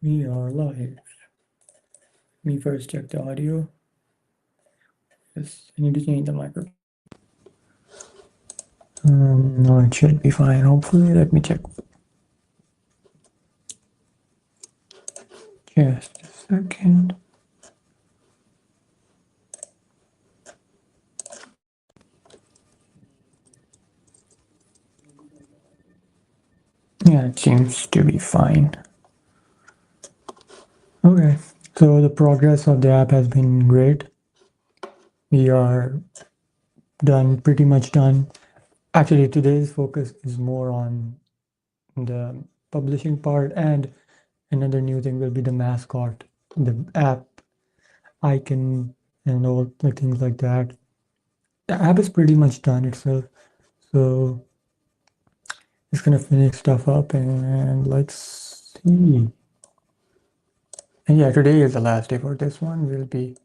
We are live. Let me first check the audio. Yes, I need to change the microphone. No, it should be fine. Hopefully, let me check. Just a second. Yeah, it seems to be fine. Okay, so the progress of the app has been great. We are done, pretty much done. Actually, today's focus is more on the publishing part, and another new thing will be the mascot, the app icon, and all the things like that. The app is pretty much done itself, so just gonna finish stuff up and let's see. And yeah, today is the last day for this one. We'll be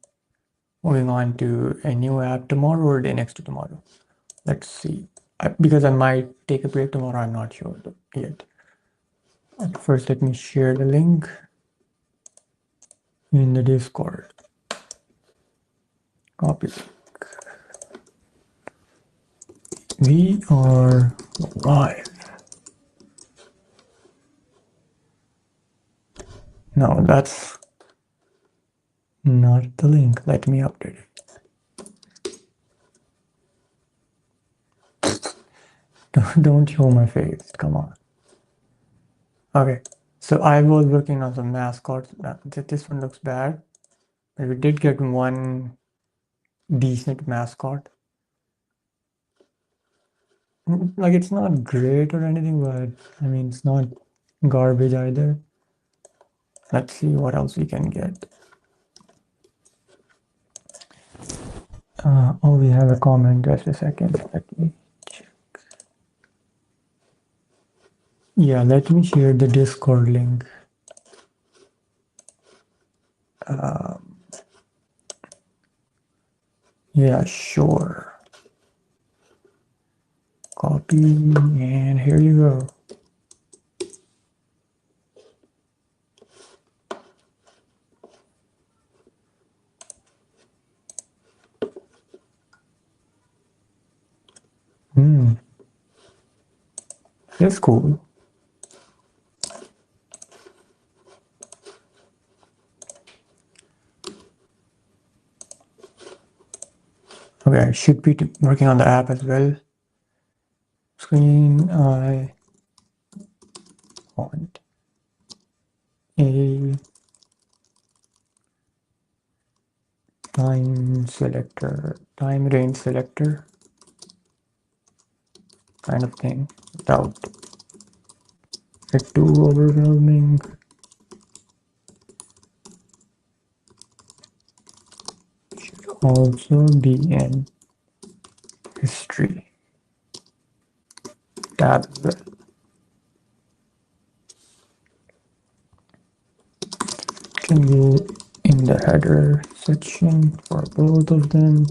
moving on to a new app tomorrow or day next to tomorrow. Let's see. Because I might take a break tomorrow, I'm not sure yet. And first, let me share the link in the Discord. Copy. We are live. No, that's not the link. Let me update it. Don't show my face. Come on. Okay. So I was working on some mascots. This one looks bad, but we did get one decent mascot. Like, it's not great or anything, but I mean, it's not garbage either. Let's see what else we can get. Oh, we have a comment. Just a second. Let me check. Yeah, let me share the Discord link. Yeah, sure. Copy, and here you go. That's cool. Okay, I should be working on the app as well. Screen, I want a time selector, time range selector kind of thing without it too overwhelming. Should also be in history tab as well. Can go in the header section for both of them.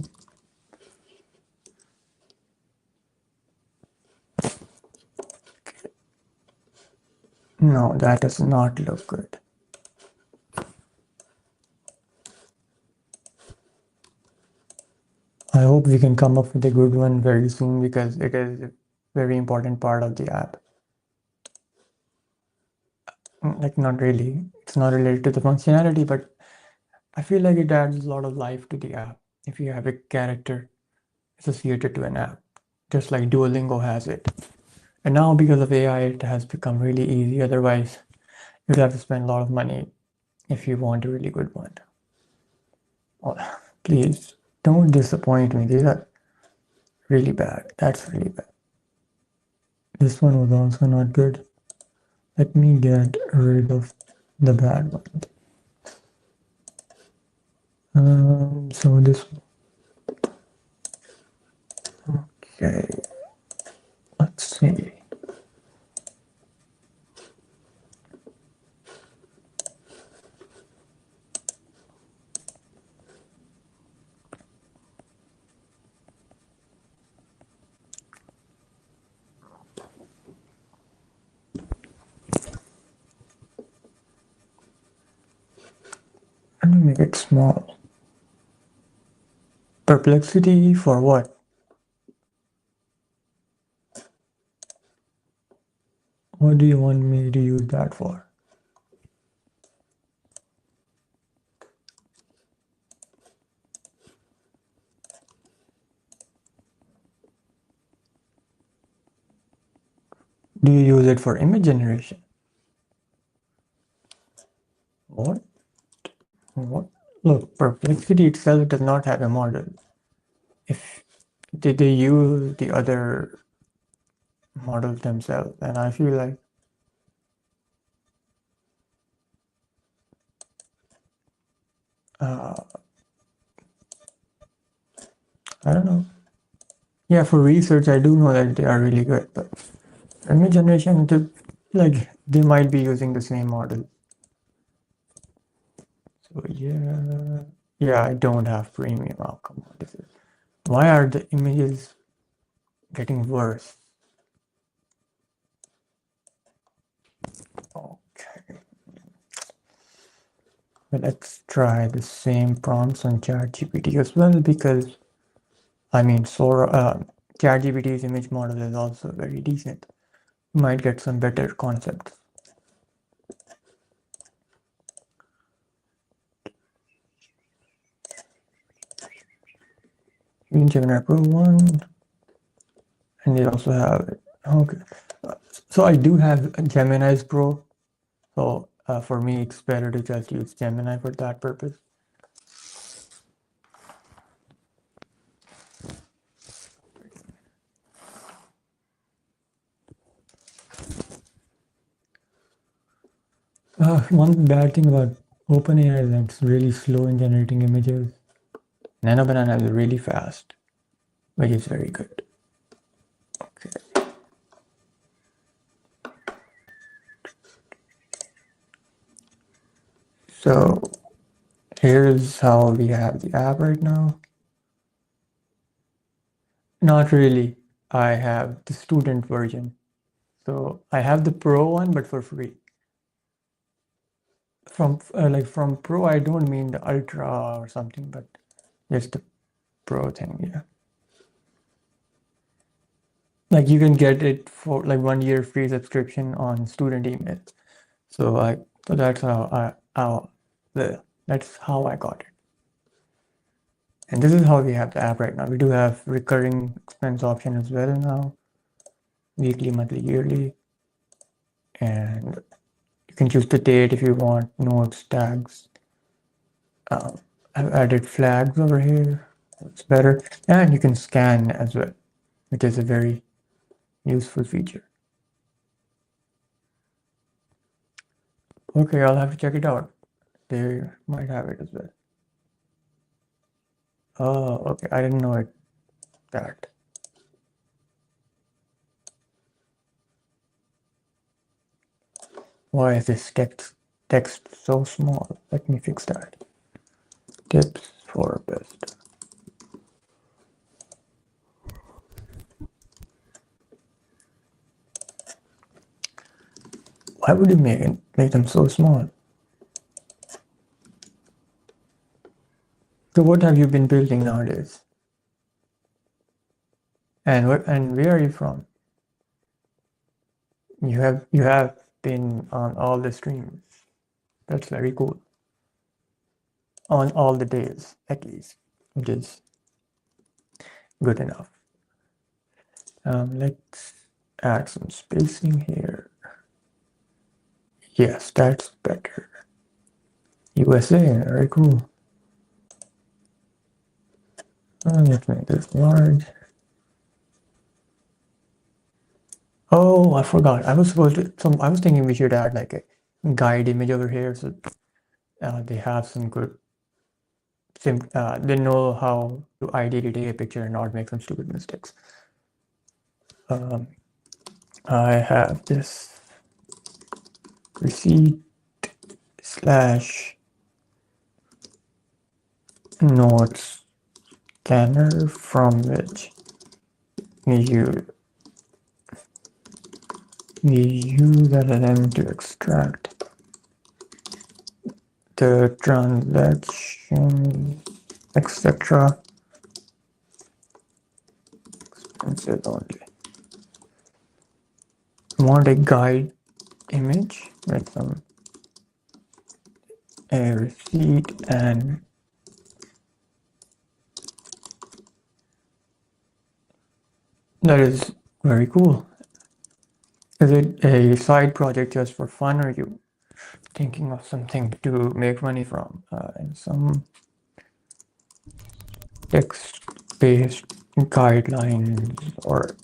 No, that does not look good. I hope we can come up with a good one very soon because it is a very important part of the app. Like, not really. It's not related to the functionality, but I feel like it adds a lot of life to the app if you have a character associated to an app, just like Duolingo has it. And now because of AI, it has become really easy. Otherwise, you'd have to spend a lot of money if you want a really good one. Oh, please don't disappoint me. These are really bad. That's really bad. This one was also not good. Let me get rid of the bad one. So this, okay, let's see. Make it small. Perplexity for what? What do you want me to use that for? Do you use it for image generation? What? What? Look, Perplexity itself does not have a model. If did they use the other models themselves, and I feel like I don't know. Yeah, for research, I do know that they are really good, but image generation, like they might be using the same model. So yeah, I don't have premium. Oh, come on, this is why are the images getting worse? Okay, but let's try the same prompts on ChatGPT as well, because I mean, Sora, ChatGPT's image model is also very decent. You might get some better concepts. You can Gemini Pro 1, and they also have it. Okay, so I do have Gemini's Pro, so for me it's better to just use Gemini for that purpose. One bad thing about OpenAI is that it's really slow in generating images. Nano Banana is really fast, which is very good. Okay. So here's how we have the app right now. Not really. I have the student version. So I have the Pro one, but for free. From Pro, I don't mean the Ultra or something, but just the Pro thing, yeah. Like you can get it for like 1 year free subscription on student email. So that's that's how I got it. And this is how we have the app right now. We do have recurring expense option as well now, weekly, monthly, yearly, and you can choose the date if you want, notes, tags. I've added flags over here. It's better, and you can scan as well, which is a very useful feature. Okay, I'll have to check it out. They might have it as well. Oh, okay. I didn't know it that. Why is this text so small? Let me fix that. Tips for best. Why would you make them so small? So what have you been building nowadays? And where are you from? You have been on all the streams. That's very cool. On all the days, at least, which is good enough. Let's add some spacing here. Yes, that's better. USA, very cool. Let's make this large. Oh, I forgot. I was supposed to. I was thinking we should add like a guide image over here, so they have some good. They know how to ideally take a picture and not make some stupid mistakes. I have this receipt / notes scanner from which we use LLM to extract the transaction, etc. Expenses only. I want a guide image with some a receipt, and that is very cool. Is it a side project just for fun, or are you thinking of something to make money from? And some text-based guidelines or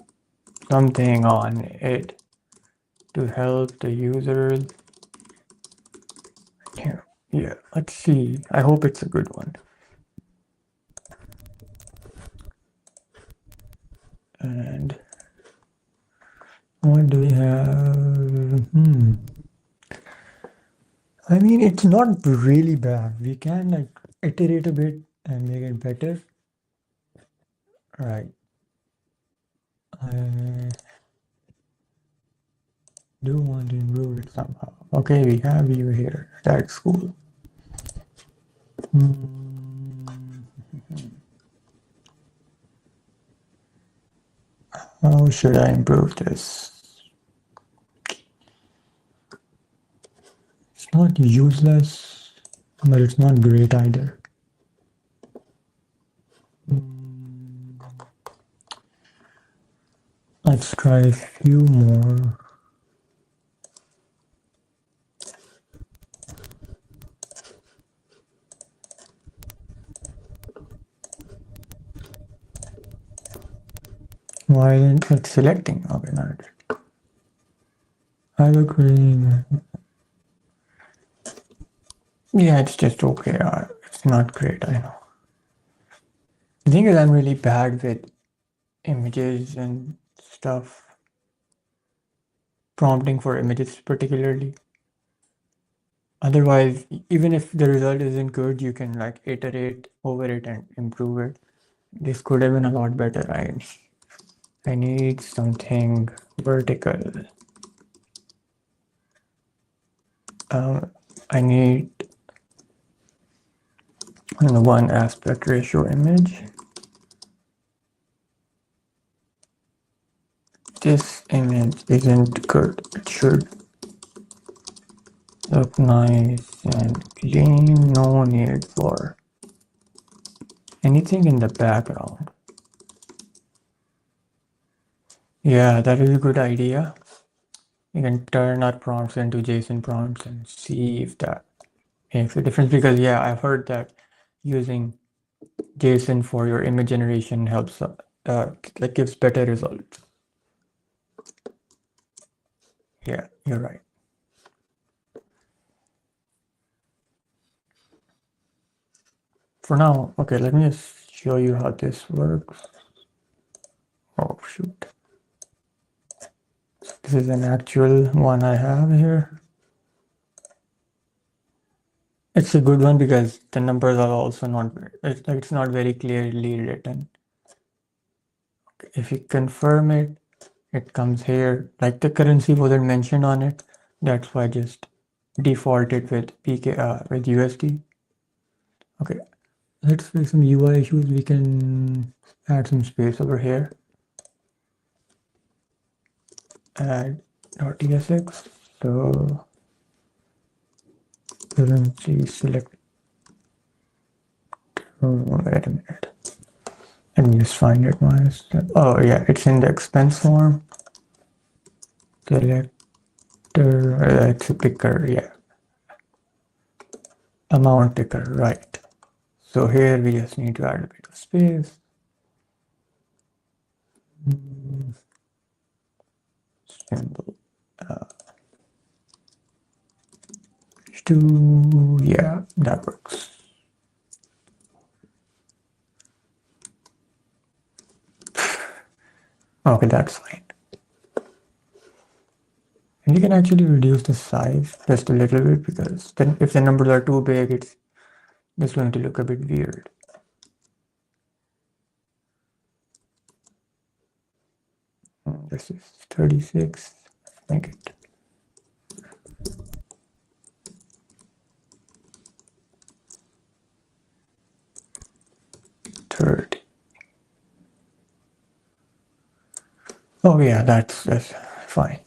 something on it to help the users. Yeah, let's see. I hope it's a good one. And what do we have? I mean, it's not really bad. We can like iterate a bit and make it better. Right. I do want to improve it somehow. Okay, we have you here. That's cool. How should I improve this? It's not useless, but it's not great either. Let's try a few more. Why isn't it selecting? Okay, not it. I agree. Yeah, it's just okay. It's not great, I know. The thing is, I'm really bad with images and stuff. Prompting for images particularly. Otherwise, even if the result isn't good, you can like iterate over it and improve it. This could have been a lot better. I need something vertical. I need one aspect ratio image. This image isn't good. It should look nice and clean. No need for anything in the background. Yeah, that is a good idea. You can turn our prompts into JSON prompts and see if that makes a difference, because yeah, I've heard that using JSON for your image generation helps like gives better results. Yeah, you're right. For now, okay, let me just show you how this works. Oh shoot. This is an actual one I have here. It's a good one because the numbers are also not, it's not very clearly written. Okay, if you confirm it, it comes here. Like the currency wasn't mentioned on it, that's why I just defaulted with with USD. Okay, let's fix some UI issues. We can add some space over here. Add .tsx. So currency select. Oh, wait a minute. Let me just find it myself. Oh yeah, it's in the expense form. Selector, it's a picker, yeah. Amount picker, right. So here we just need to add a bit of space. Symbol. Yeah, that works. Okay, that's fine. And you can actually reduce the size just a little bit, because then if the numbers are too big, it's just going to look a bit weird. This is 36. Make it. 30. Oh yeah, that's fine.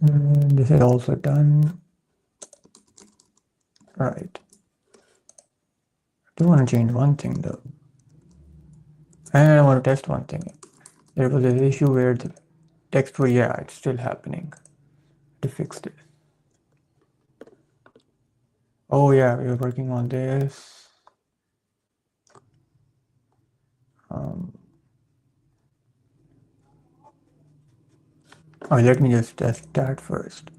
And this is also done. Right. I do want to change one thing though. And I want to test one thing. There was an issue where the text was, yeah, it's still happening. To fix it. Oh yeah, we were working on this. Oh, let me just test that first.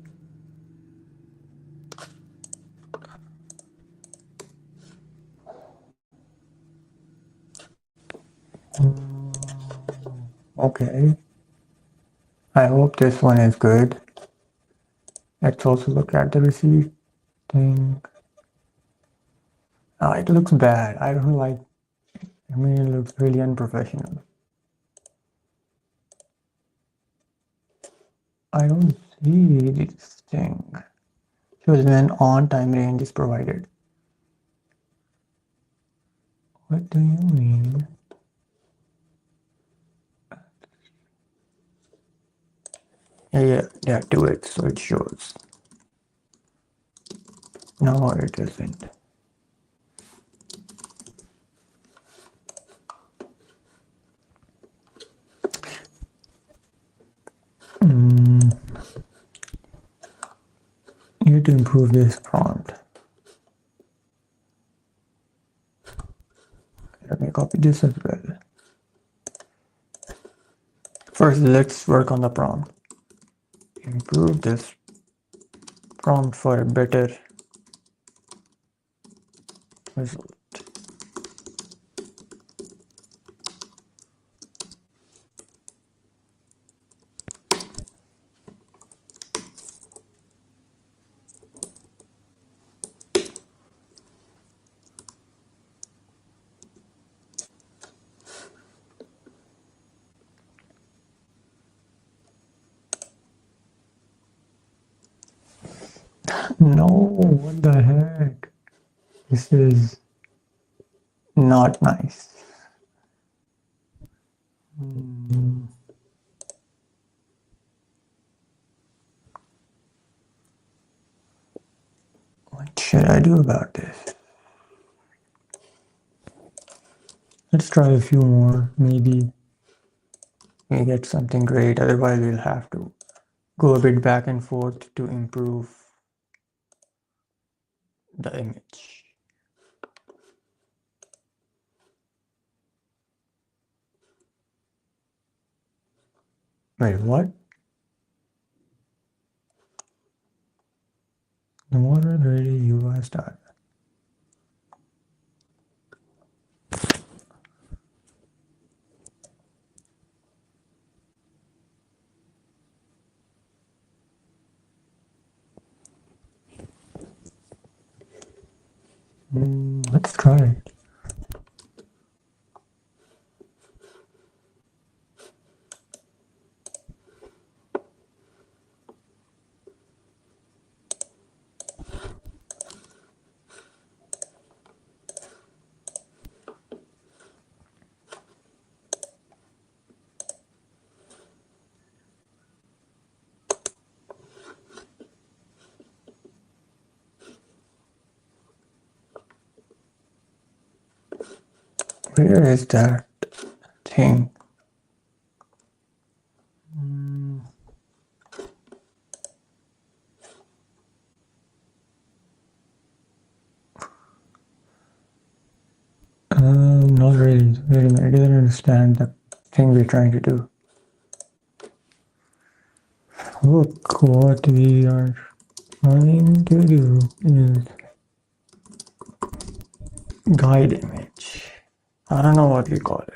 Okay. I hope this one is good. Let's also look at the receipt thing. Oh, it looks bad. I don't like, I mean, it looks really unprofessional. I don't see this thing. Shows when on-time range is provided. What do you mean? Yeah, do it so it shows. No, it isn't. You need to improve this prompt. Let me copy this as well. First, let's work on the prompt. Improve this prompt for a better result. No, what the heck? This is not nice. What should I do about this? Let's try a few more. Maybe we get something great. Otherwise, we'll have to go a bit back and forth to improve the image. Wait, what? The model ready UI start. Let's try it. Where is that thing? Not really. Wait a minute. I didn't understand the thing we're trying to do. Look, what we are trying to do is guide image. I don't know what we call it.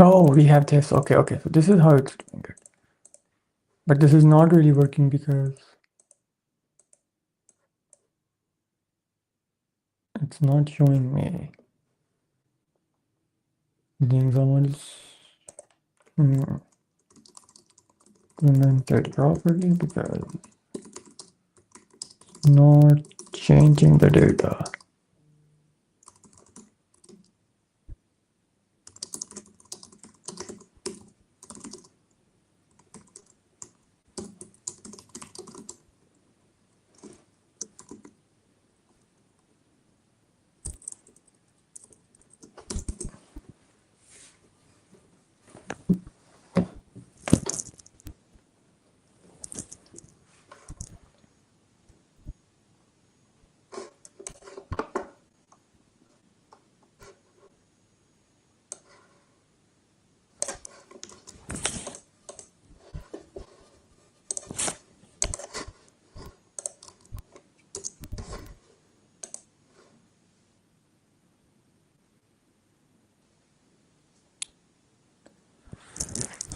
Oh, we have this. Okay, okay. So this is how it's doing it. But this is not really working because it's not showing me things I want to implemented properly because not changing the data.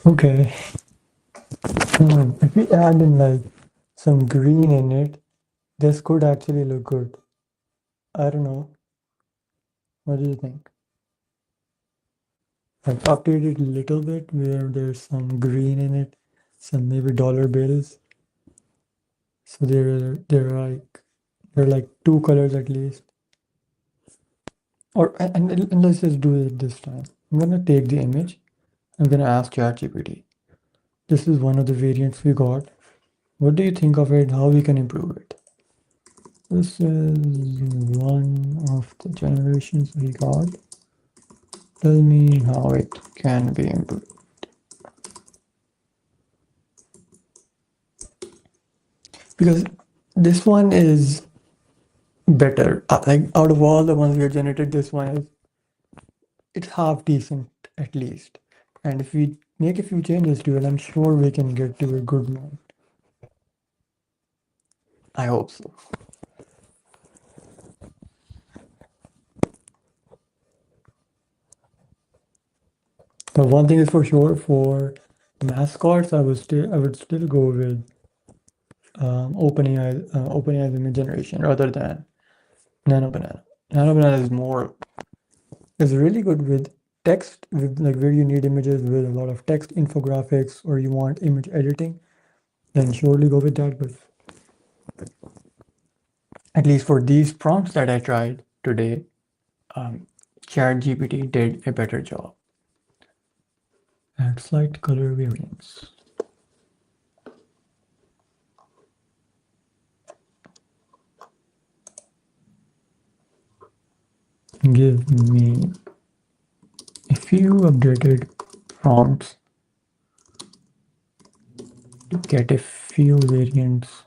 Okay. If we add in like some green in it, this could actually look good. I don't know. What do you think? Like update it a little bit where there's some green in it, some maybe dollar bills. So they're like two colors at least. Or and let's just do it this time. I'm gonna take the image. I'm gonna ask ChatGPT. This is one of the variants we got. What do you think of it? How we can improve it? This is one of the generations we got. Tell me how it can be improved. Because this one is better. Like out of all the ones we have generated, this one is it's half decent at least. And if we make a few changes to it, I'm sure we can get to a good one. I hope so. But one thing is for sure, for mascots, I would still go with OpenAI's image generation rather than Nano Banana. Nano Banana is really good with text, with like where you need images with a lot of text infographics or you want image editing, then surely go with that. But at least for these prompts that I tried today, ChatGPT did a better job. Add slight color variance. Give me a few updated prompts to get a few variants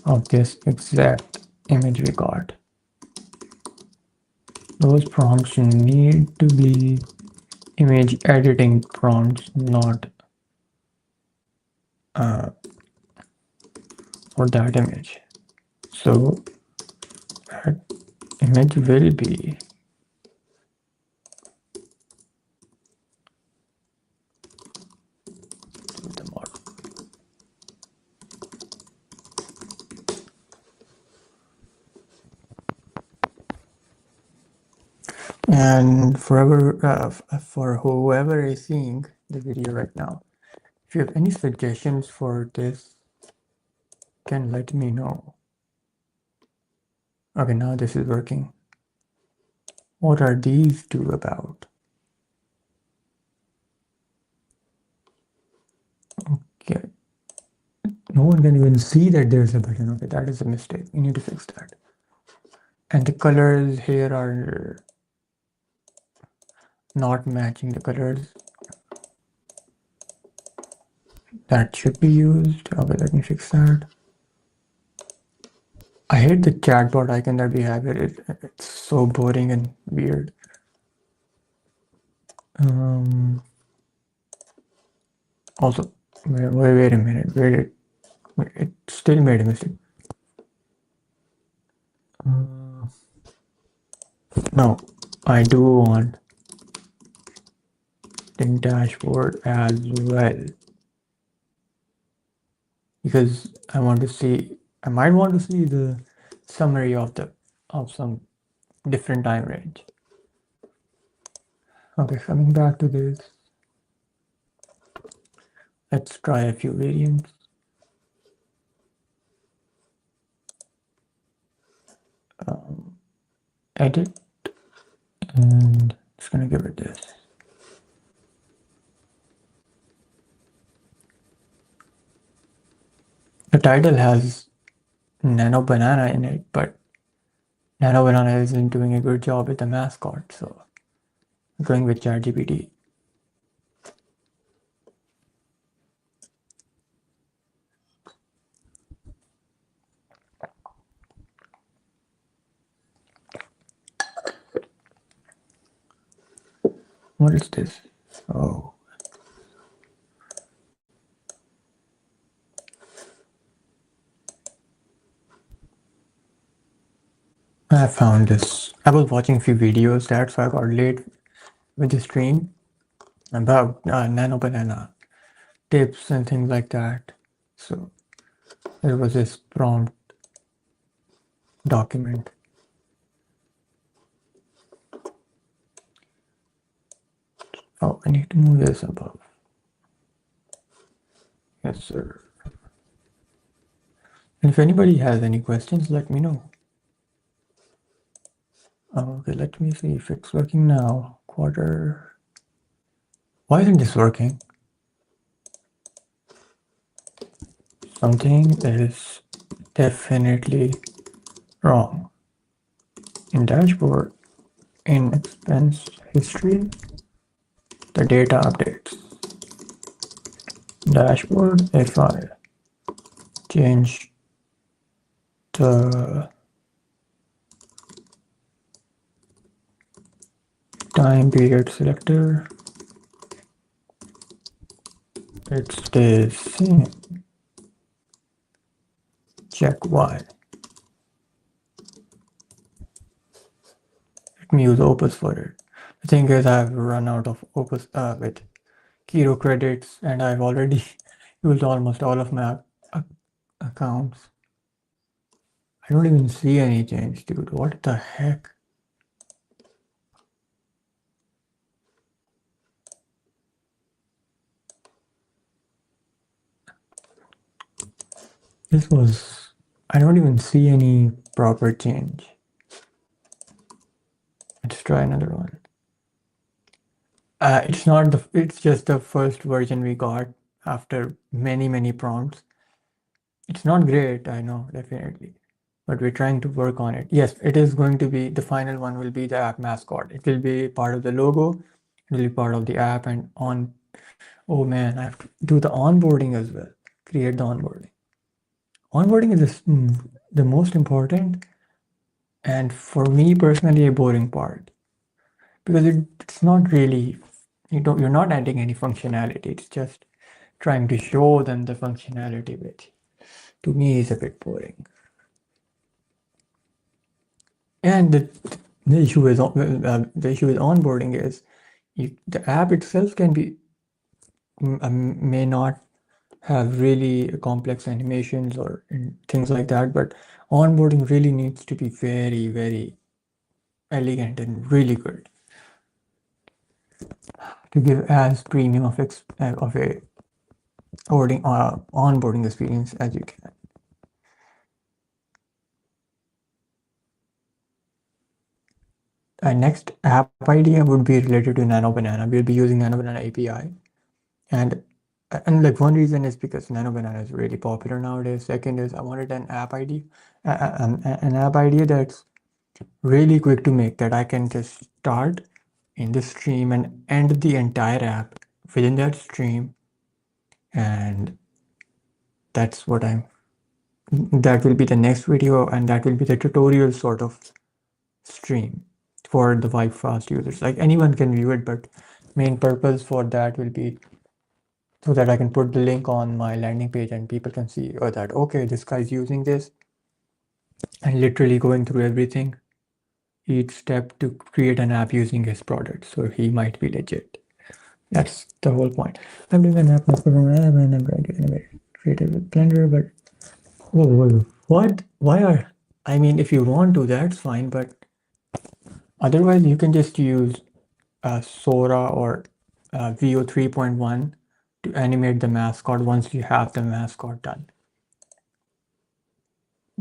of this exact image we got. Those prompts need to be image editing prompts, not for that image. So that image will be the model. And for whoever is seeing the video right now, if you have any suggestions for this, can let me know. Okay, now this is working. What are these two about? Okay. No one can even see that there's a button. Okay, that is a mistake. We need to fix that. And the colors here are not matching the colors that should be used. Okay, let me fix that. I hate the chatbot icon that we have here. It's so boring and weird. Also, wait a minute. Wait, it still made a mistake. No, I do want in dashboard as well, because I might want to see the summary of some different time range. Okay, coming back to this, let's try a few variants. Edit, and just gonna give it this. The title has Nano Banana in it, but Nano Banana isn't doing a good job with the mascot, so I'm going with ChatGPT. What is this? Oh. I found this. I was watching a few videos, that's why I got late with the stream about Nano Banana tips and things like that. So there was this prompt document. Oh, I need to move this above. Yes, sir. And if anybody has any questions, let me know. Okay, let me see if it's working now. Quarter. Why isn't this working? Something is definitely wrong. In dashboard, in expense history, the data updates. Dashboard, if I change the time period selector, it stays same. Check why. Let me use Opus for it. The thing is, I've run out of Opus with Kiro credits, and I've already used almost all of my accounts. I don't even see any change, dude. What the heck? I don't even see any proper change. Let's try another one. It's just the first version we got after many prompts. It's not great, I know, definitely. But we're trying to work on it. Yes, it is going to be, the final one will be the app mascot. It will be part of the logo, it will be part of the app, and oh man, I have to do the onboarding as well. Create the onboarding. Onboarding is the most important, and for me personally, a boring part, because it's not really, you're not adding any functionality. It's just trying to show them the functionality, which to me is a bit boring. And the issue with onboarding is the app itself may not have really complex animations or things like that, but onboarding really needs to be very elegant and really good to give as premium of a onboarding experience as you can. Next app idea would be related to Nano Banana. We'll be using Nano Banana API, and like one reason is because Nano Banana is really popular nowadays. Second is I wanted an app idea, an app idea that's really quick to make, that I can just start in the stream and end the entire app within that stream, and that will be the next video, and that will be the tutorial sort of stream for the VibeFast users. Like anyone can view it, but main purpose for that will be so that I can put the link on my landing page and people can see that, okay, this guy's using this and literally going through everything, each step to create an app using his product. So he might be legit. That's the whole point. I'm doing an app and I'm trying to create it with Blender, but whoa, what? Why are? I mean, if you want to, that's fine, but otherwise you can just use Sora or VO 3.1 to animate the mascot once you have the mascot done.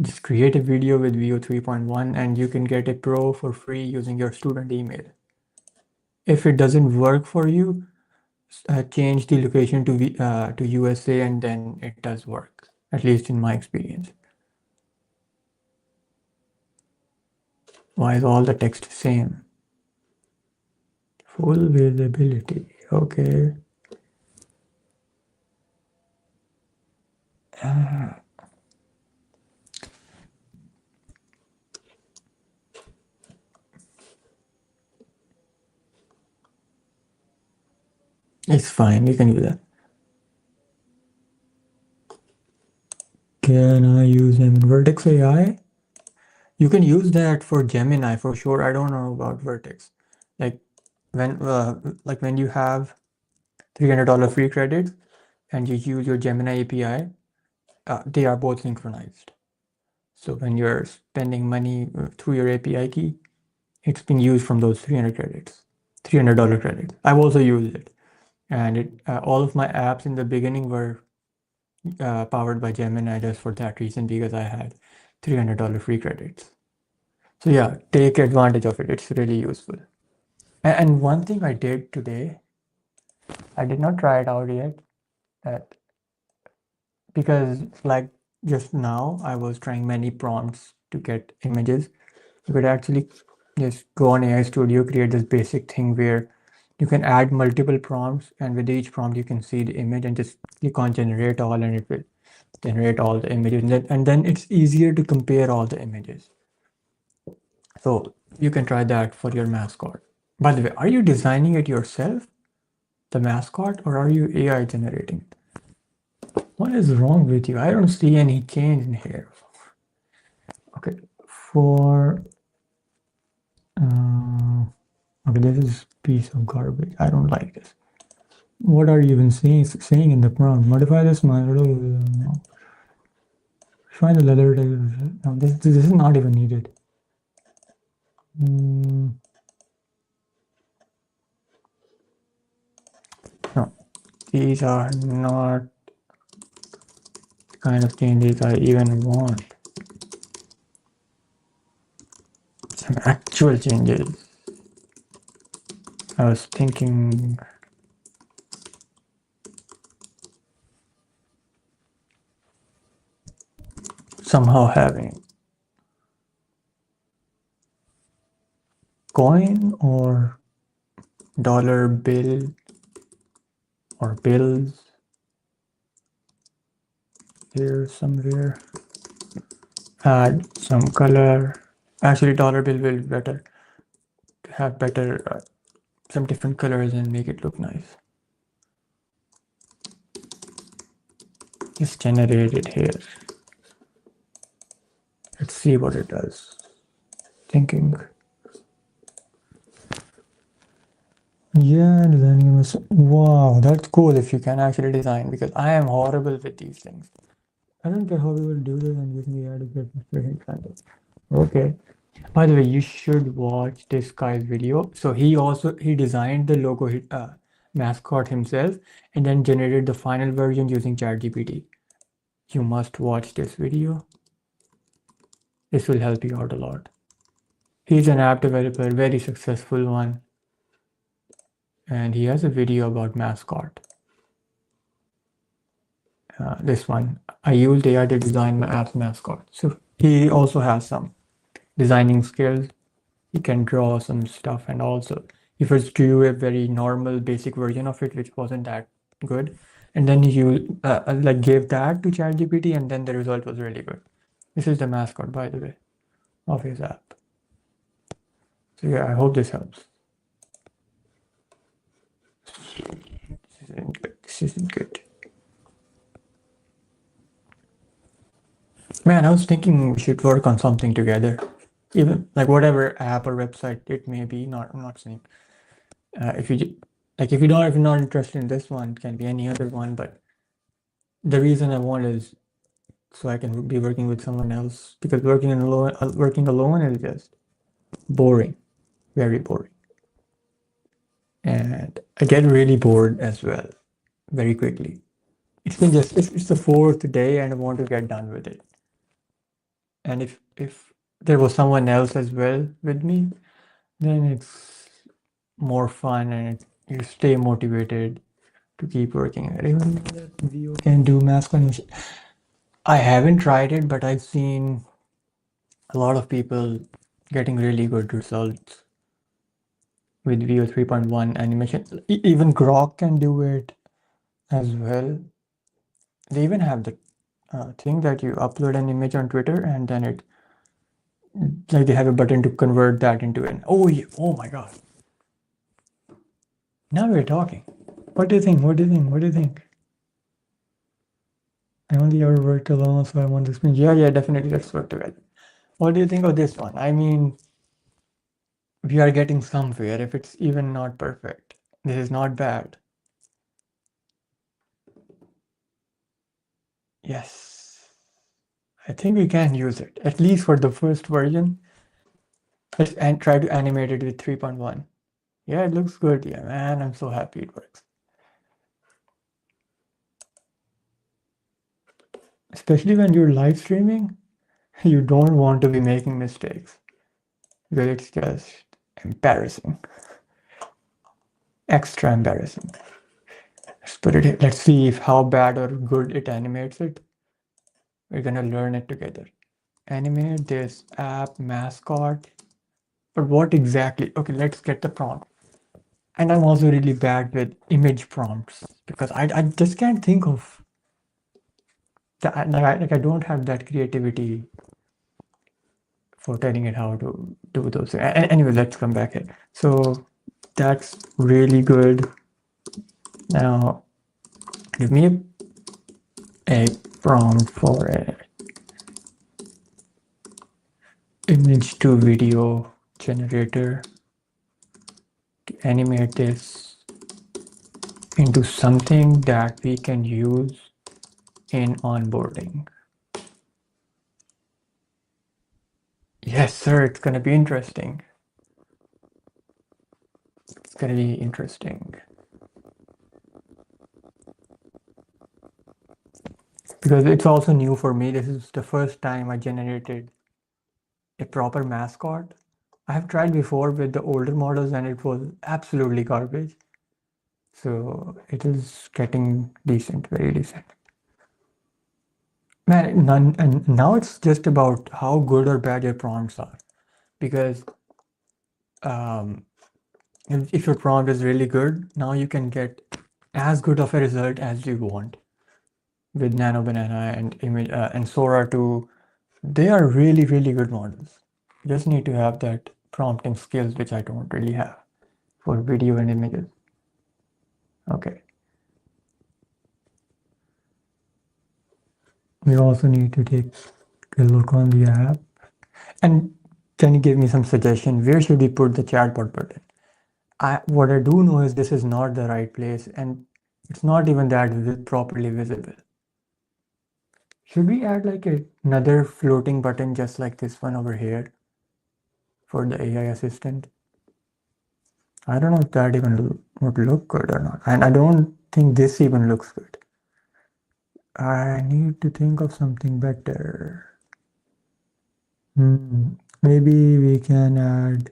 Just create a video with VO 3.1 and you can get a pro for free using your student email. If it doesn't work for you, change the location to USA and then it does work, at least in my experience. Why is all the text same? Full visibility. Okay. It's fine. You can do that. Can I use them in Vertex AI? You can use that for Gemini for sure. I don't know about Vertex. Like when you have $300 free credits and you use your Gemini API, they are both synchronized. So when you're spending money through your API key, it's being used from those $300 credits. I've also used it, and all of my apps in the beginning were powered by Gemini just for that reason because I had $300 free credits. So yeah, take advantage of it. It's really useful. And one thing I did today, I did not try it out yet, that because like just now I was trying many prompts to get images. You could actually just go on AI Studio, create this basic thing where you can add multiple prompts, and with each prompt you can see the image and just click on generate all and it will generate all the images, and then it's easier to compare all the images. So you can try that for your mascot. By the way, are you designing it yourself, the mascot, or are you AI generating it? What is wrong with you? I don't see any change in here. Okay, for okay, this is piece of garbage. I don't like this. What are you even saying in the prompt? Modify this model. No. Find the leather. No, this is not even needed. No, these are not the kind of changes I even want. Some actual changes. I was thinking somehow having coin or dollar bill or bills here somewhere. Add some color. Actually, dollar bill will be better to have better some different colors and make it look nice. Just generate it here. Let's see what it does. Thinking. Yeah, designing was wow, that's cool if you can actually design, because I am horrible with these things. I don't care how we will do this and using the added inspiration. Okay. By the way, you should watch this guy's video. So he designed the logo mascot himself and then generated the final version using ChatGPT. You must watch this video. This will help you out a lot. He's an app developer, very successful one. And he has a video about Mascot. This one, I used AI to design my app's mascot. So he also has some designing skills. He can draw some stuff, and also he first drew a very normal basic version of it which wasn't that good, and then he like gave that to ChatGPT, and then the result was really good. This is the mascot, by the way, of his app. So yeah, I hope this helps. This isn't good. This isn't good. Man, I was thinking we should work on something together, even like whatever app or website it may be. I'm not saying if you Like if you're not interested in this one, it can be any other one. But the reason I want is so I can be working with someone else, because working alone is just boring, very boring, and I get really bored as well very quickly. It's the fourth day and I want to get done with it. And if there was someone else as well with me, then it's more fun and you stay motivated to keep working. I even know that VO can do mask conversion. I haven't tried it, but I've seen a lot of people getting really good results with VO 3.1 animation. Even Grok can do it as well. They even have the thing that you upload an image on Twitter and then it, like, they have a button to convert that into an, oh yeah, oh my god. Now we're talking. What do you think? What do you think? What do you think? I only ever worked alone, so I want to explain. Yeah, definitely. Let's work together. What do you think of this one? I mean, we are getting somewhere if it's even not perfect. This is not bad. Yes. I think we can use it, at least for the first version. Let's try to animate it with 3.1. Yeah, it looks good. Yeah, man, I'm so happy it works. Especially when you're live streaming, you don't want to be making mistakes because it's just embarrassing. Extra embarrassing. Let's put it here. Let's see if how bad or good it animates it. We're gonna learn it together. Animate this app mascot. But what exactly? Okay, let's get the prompt. And I'm also really bad with image prompts because I just can't think of that. Like I don't have that creativity for telling it how to do those things. Anyway, let's come back here. So that's really good. Now, give me a prompt for a image to video generator to animate this into something that we can use in onboarding. Yes, sir, it's gonna be interesting. It's gonna be interesting. Because it's also new for me. This is the first time I generated a proper mascot. I have tried before with the older models and it was absolutely garbage. So it is getting decent, very decent. Man, and now it's just about how good or bad your prompts are. Because if your prompt is really good, now you can get as good of a result as you want with Nano Banana and image and Sora 2. They are really, really good models. You just need to have that prompting skills, which I don't really have for video and images. Okay. We also need to take a look on the app. And can you give me some suggestion? Where should we put the chatbot button? What I do know is this is not the right place and it's not even that properly visible. Should we add like another floating button just like this one over here for the AI assistant? I don't know if that even would look good or not. And I don't think this even looks good. I need to think of something better. Maybe we can add.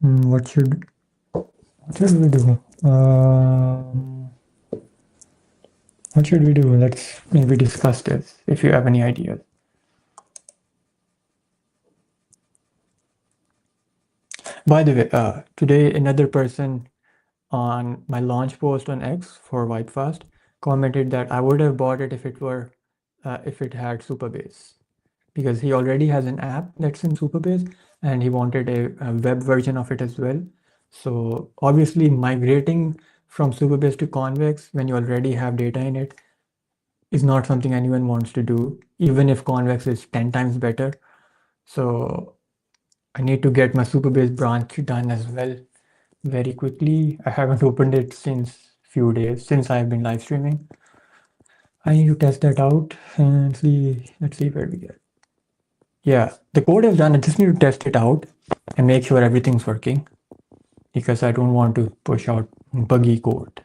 What should we do? What should we do? Let's maybe discuss this if you have any ideas. By the way, today another person on my launch post on X for VibeFast commented that I would have bought it if it had Supabase, because he already has an app that's in Supabase and he wanted a web version of it as well. So obviously migrating from Supabase to Convex when you already have data in it is not something anyone wants to do, even if Convex is 10 times better. So I need to get my Supabase branch done as well very quickly. I haven't opened it since few days, since I've been live streaming. I need to test that out and see. Let's see where we get. Yeah, the code is done. I just need to test it out and make sure everything's working because I don't want to push out buggy code.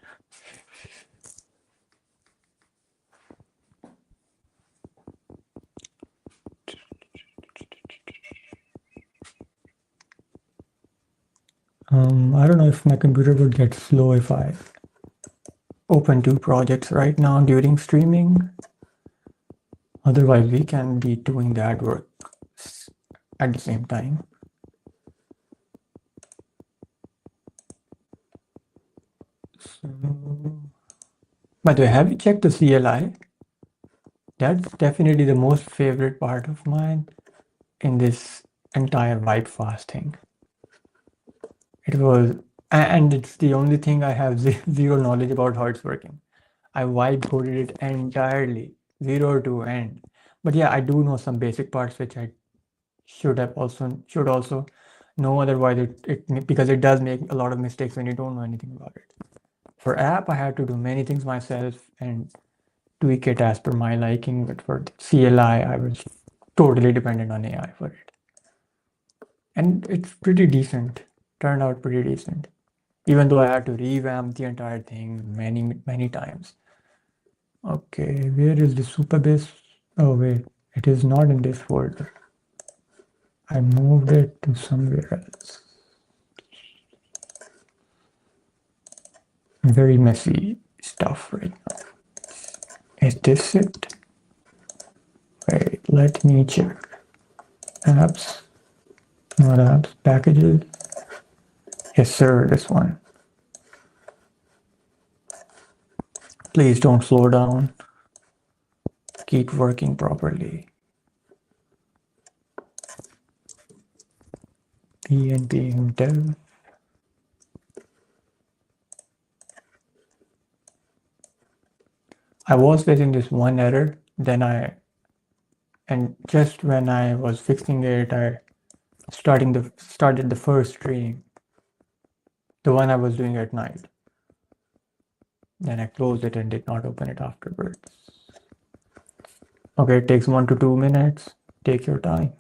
I don't know if my computer would get slow if I open two projects right now during streaming. Otherwise, we can be doing that work at the same time. So, by the way, have you checked the CLI? That's definitely the most favorite part of mine in this entire VibeFast thing. It was, and it's the only thing I have zero knowledge about how it's working. I vibe coded it entirely, zero to end. But yeah, I do know some basic parts which I should also know. Otherwise, it because it does make a lot of mistakes when you don't know anything about it. For app, I had to do many things myself and tweak it as per my liking. But for CLI, I was totally dependent on AI for it, and it's pretty decent. Turned out pretty decent, even though I had to revamp the entire thing many times. Okay, where is the Supabase? Oh wait, it is not in this folder. I moved it to somewhere else. Very messy stuff right now. Is this it? Wait, let me check. Apps, not apps, packages. Yes, sir, this one. Please don't slow down. Keep working properly. PNP dev. I was facing this one error, and just when I was fixing it, I started the first stream, the one I was doing at night. Then I closed it and did not open it afterwards. Okay, it takes 1 to 2 minutes. Take your time.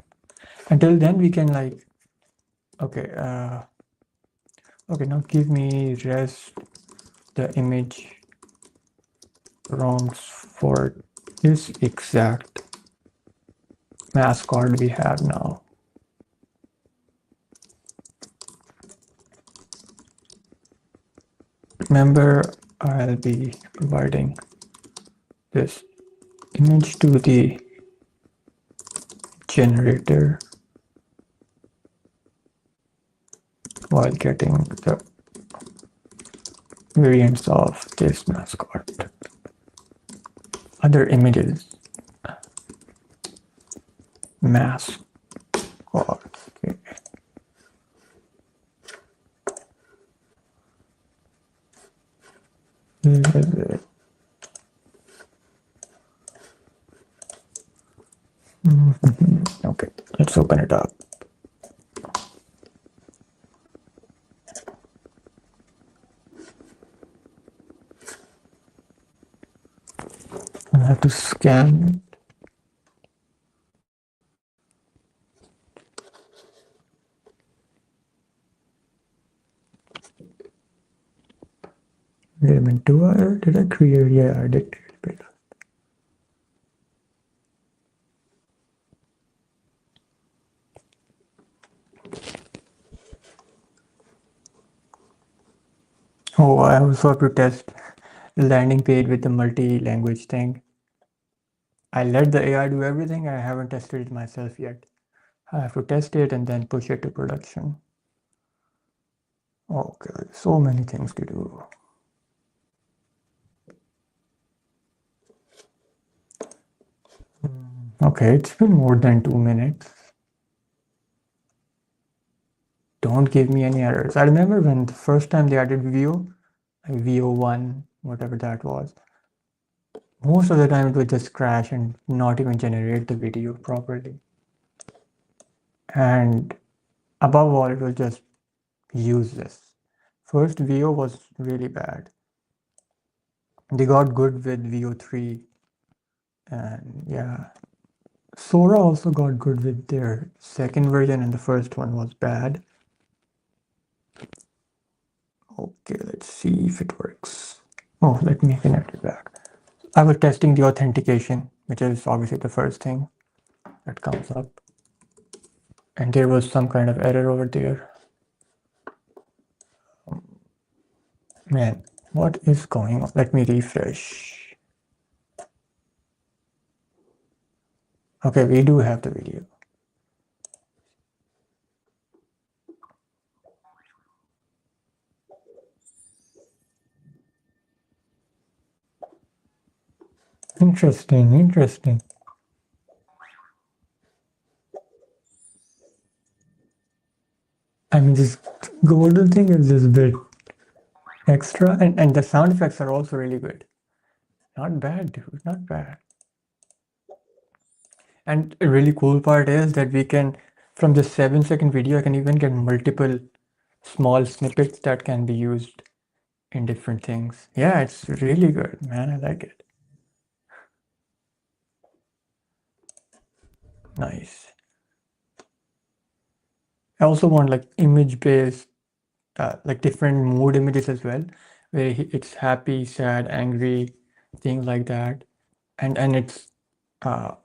Until then, we can okay, okay, now give me rest the image prompts for this exact mascot we have now. Remember, I'll be providing this image to the generator while getting the variants of this mascot. Other images. Mascot. Okay. Okay, let's open it up. I have to scan. Wait a minute, did I create? Yeah, I did. Oh, I also have to test the landing page with the multi-language thing. I let the AI do everything. I haven't tested it myself yet. I have to test it and then push it to production. Okay, so many things to do. Okay, it's been more than 2 minutes. Don't give me any errors. I remember when the first time they added VO, like VO1, whatever that was, most of the time it would just crash and not even generate the video properly. And above all, it was just useless. First VO was really bad. They got good with VO3, and yeah, Sora also got good with their second version, and the first one was bad. Okay, let's see if it works. Oh, let me connect it back. I was testing the authentication, which is obviously the first thing that comes up. And there was some kind of error over there. Man, what is going on? Let me refresh. Okay, we do have the video. Interesting, interesting. I mean, this golden thing is just a bit extra, and the sound effects are also really good. Not bad, dude, not bad. And a really cool part is that we can, from the 7-second video, I can even get multiple small snippets that can be used in different things. Yeah, it's really good, man. I like it. Nice. I also want like image based, like different mood images as well, where it's happy, sad, angry, things like that. And it's uh,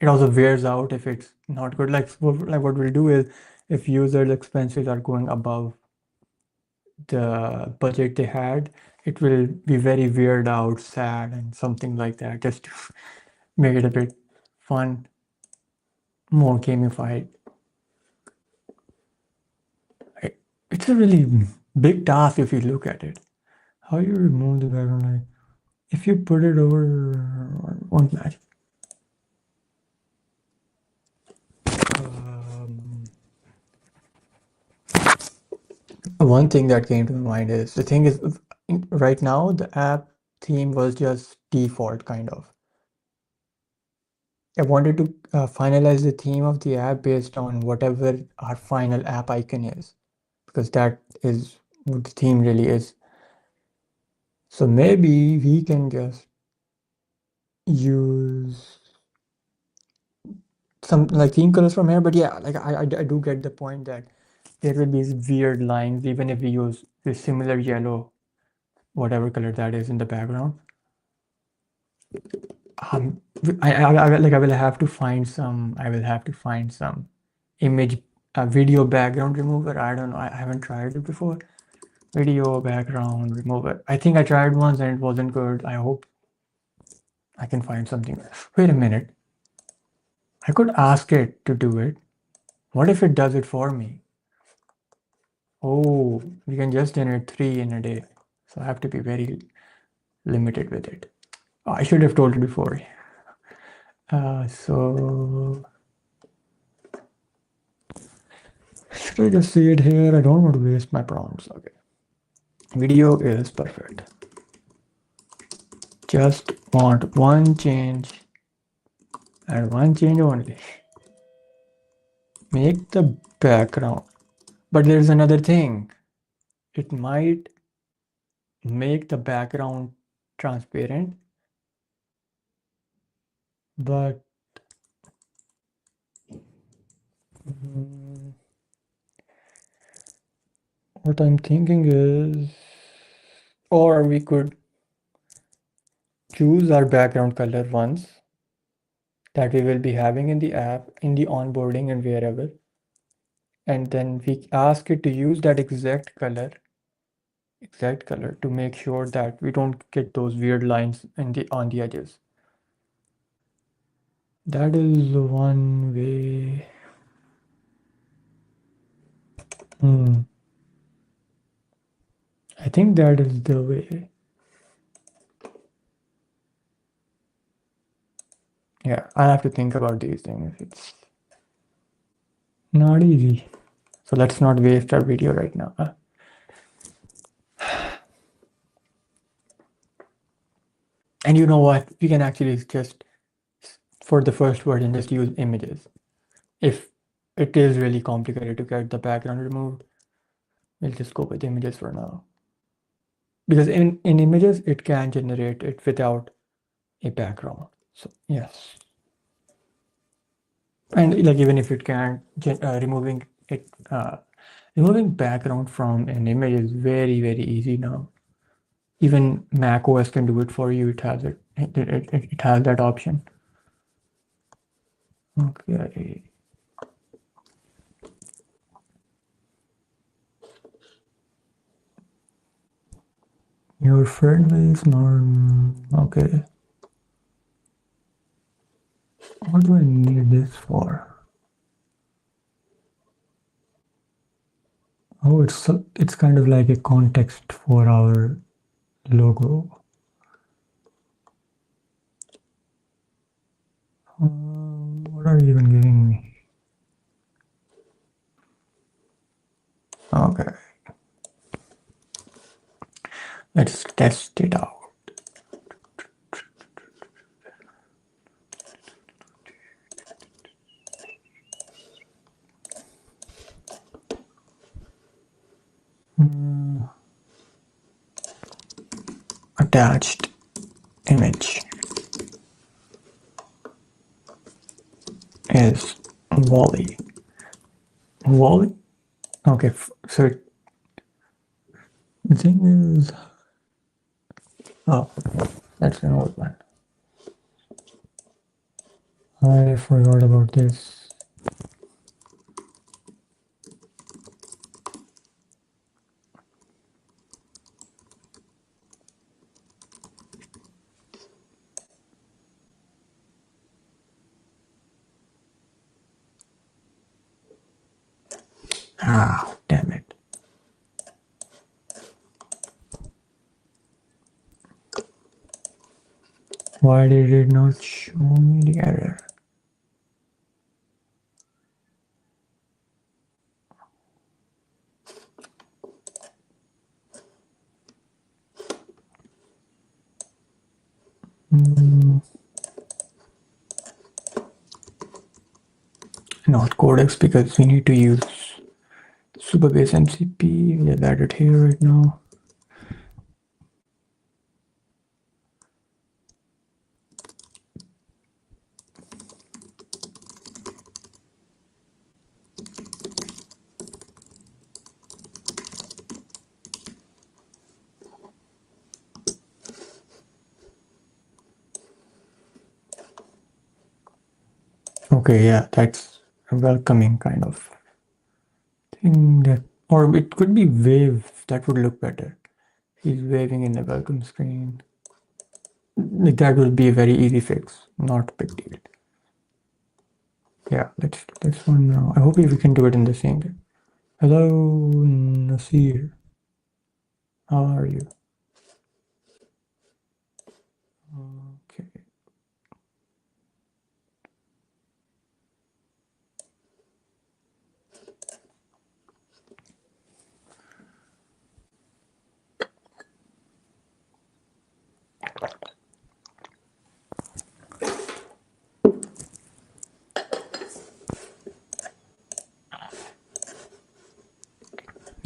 it also wears out if it's not good. Like what we'll do is if users' expenses are going above the budget they had, it will be very weird out, sad, and something like that, just to make it a bit fun, more gamified. It's a really big task if you look at it. How you remove the background light? If you put it over one match. One thing that came to my mind is the thing is right now the app theme was just default kind of. I wanted to finalize the theme of the app based on whatever our final app icon is, because that is what the theme really is. So maybe we can just use some like theme colors from here. But yeah, like I do get the point that there will be these weird lines even if we use the similar yellow, whatever color that is in the background. Um, I will have to find some. I will have to find some image, video background remover. I don't know. I haven't tried it before. Video background remover. I think I tried once and it wasn't good. I hope I can find something. Wait a minute. I could ask it to do it. What if it does it for me? Oh, we can just generate 3 in a day. So I have to be very limited with it. Oh, I should have told it before. So should I just see it here? I don't want to waste my prompts. Okay. Video is perfect. Just want one change and one change only. Make the background. But there's another thing. It might make the background transparent, but what I'm thinking is, or we could choose our background color once that we will be having in the app, in the onboarding and wherever. And then we ask it to use that exact color to make sure that we don't get those weird lines in the on the edges. That is one way. I think that is the way. Yeah, I have to think about these things. It's not easy. So let's not waste our video right now. And you know what? We can actually just, for the first version, just use images. If it is really complicated to get the background removed, We'll just go with images for now. Because in images, it can generate it without a background. So yes. And like even if it can't, removing background from an image is very, very easy now. Even Mac OS can do it for you. It has it. It has that option. Okay. Your friend is not okay. What do I need this for? Oh, it's kind of like a context for our logo. What are you even giving me? Okay, let's test it out. Attached image is Wally. Wally? Okay, so the thing is, oh, that's an old one. I forgot about this. Ah, damn it. Why did it not show me the error? Not codecs because we need to use Superbase MCP. We have added here right now. Okay, yeah, that's a welcoming kind of thing that, or it could be wave. That would look better. He's waving in the welcome screen. Like that will be a very easy fix, not a big deal. Yeah, let's do this one now. I hope we can do it in the same day. Hello, Nasir. How are you? Okay.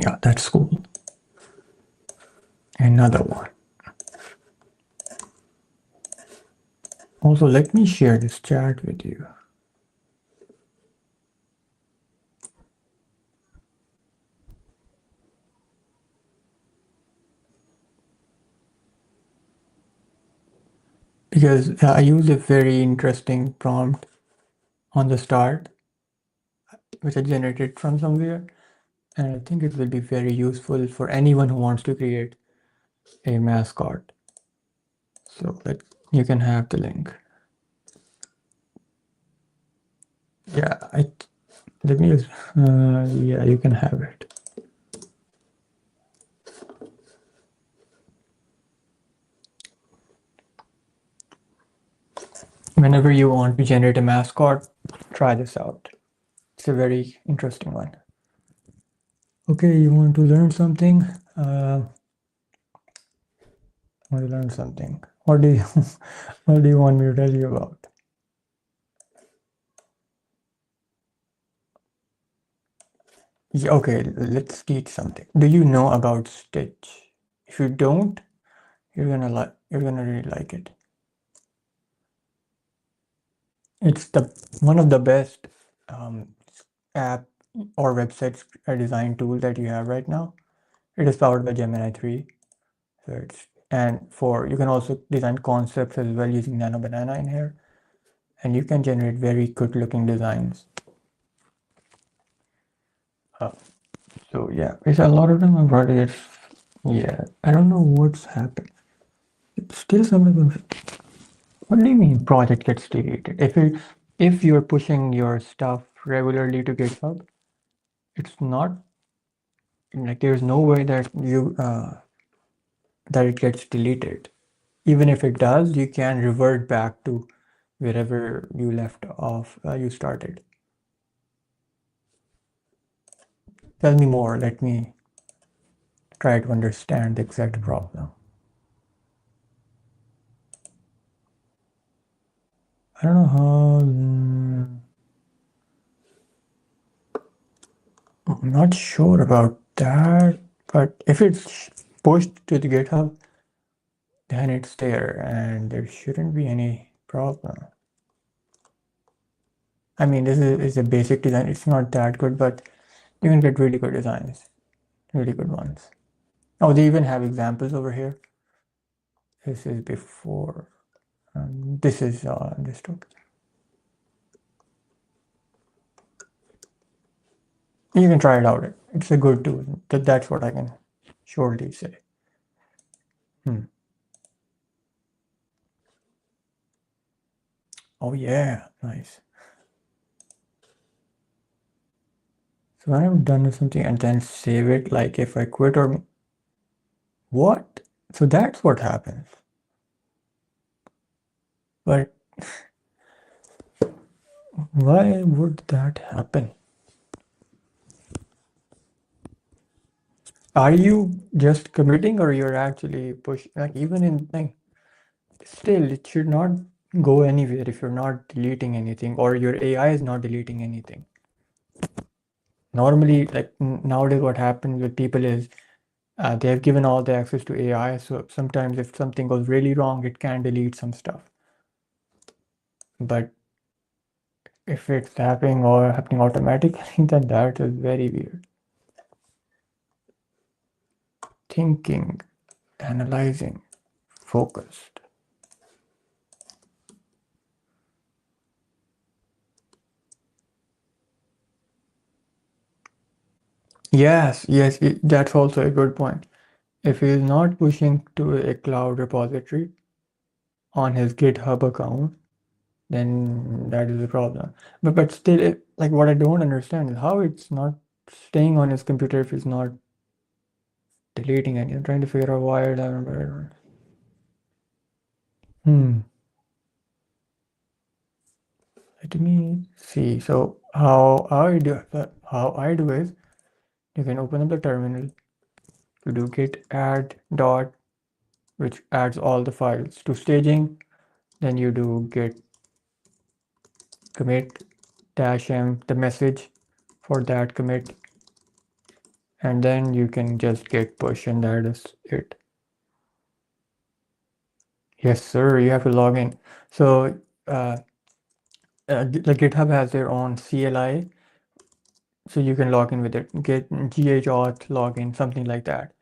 Yeah, that's cool. Another one. Also, let me share this chat with you. Because I use a very interesting prompt on the start, which I generated from somewhere. And I think it will be very useful for anyone who wants to create a mascot. So you can have the link. Yeah, let me just, yeah, you can have it. Whenever you want to generate a mascot, try this out. It's a very interesting one. Okay, you want to learn something? Want to learn something? What do you what do you want me to tell you about? Yeah, okay, let's teach something. Do you know about Stitch? If you don't, you're gonna really like it. It's the one of the best app or website design tool that you have right now. It is powered by Gemini 3. So it's and for you can also design concepts as well using Nano Banana in here, and you can generate very good looking designs. Uh, so yeah, it's a lot of them I've already get. Yeah, I don't know what's happened. It's still something. What do you mean project gets deleted? If you're pushing your stuff regularly to GitHub, it's not like there's no way that you that it gets deleted. Even if it does, you can revert back to wherever you left off, you started. Tell me more. Let me try to understand the exact problem. I don't know how. I'm not sure about that, but if it's pushed to the GitHub, then it's there and there shouldn't be any problem. I mean, is a basic design. It's not that good, but you can get really good designs, really good ones. Oh, they even have examples over here. This is before. This is this took. You can try it out. It's a good tool. That's what I can surely say. Oh yeah, nice. So when I'm done with something and then save it, like if I quit or what? So that's what happens. But why would that happen? Are you just committing or you're actually pushing? Like even in like still, it should not go anywhere if you're not deleting anything or your AI is not deleting anything. Normally, like nowadays, what happens with people is they have given all the access to AI. So sometimes if something goes really wrong, it can delete some stuff. But if it's happening or happening automatically, then that is very weird. Thinking, analyzing, focused. Yes, yes, that's also a good point. If he is not pushing to a cloud repository on his GitHub account, then that is a problem. But still, like what I don't understand is how it's not staying on his computer if he's not deleting it. I'm trying to figure out why it happened. Hmm. Let me see. So how I do is you can open up the terminal. You do git add dot, which adds all the files to staging. Then you do git commit dash m the message for that commit, and then you can just git push, and that is it. Yes, sir. You have to log in. So the GitHub has their own CLI, so you can log in with it. Git ghauth login, something like that,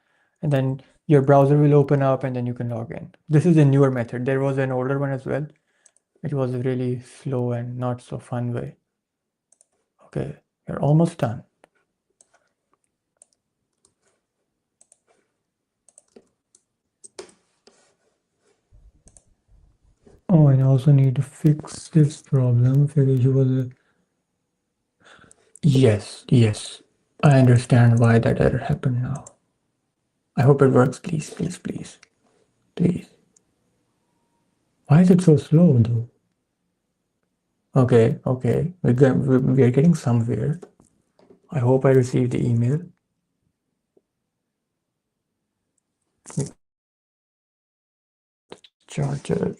and then your browser will open up, and then you can log in. This is a newer method. There was an older one as well. It was a really slow and not so fun way. Okay, you're almost done. Oh, and I also need to fix this problem because you was yes, yes. I understand why that error happened now. I hope it works, please, please, please, please. Why is it so slow though? Okay, okay. We are getting somewhere. I hope I received the email. Charger.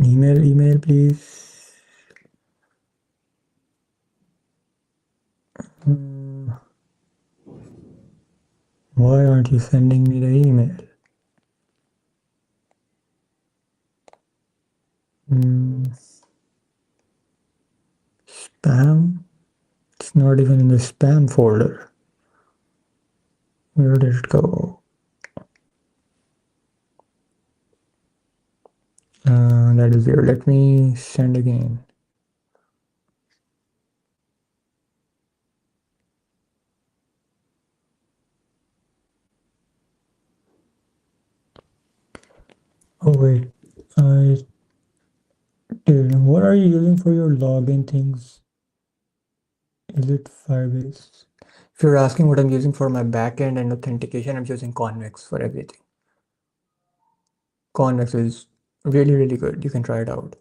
Email, please. Why aren't you sending me the email? Spam? It's not even in the spam folder. Where did it go? That is weird. Let me send again. Oh wait, I did. What are you using for your login things? Is it Firebase? If you're asking what I'm using for my backend and authentication, I'm using Convex for everything. Convex is really, really good. You can try it out.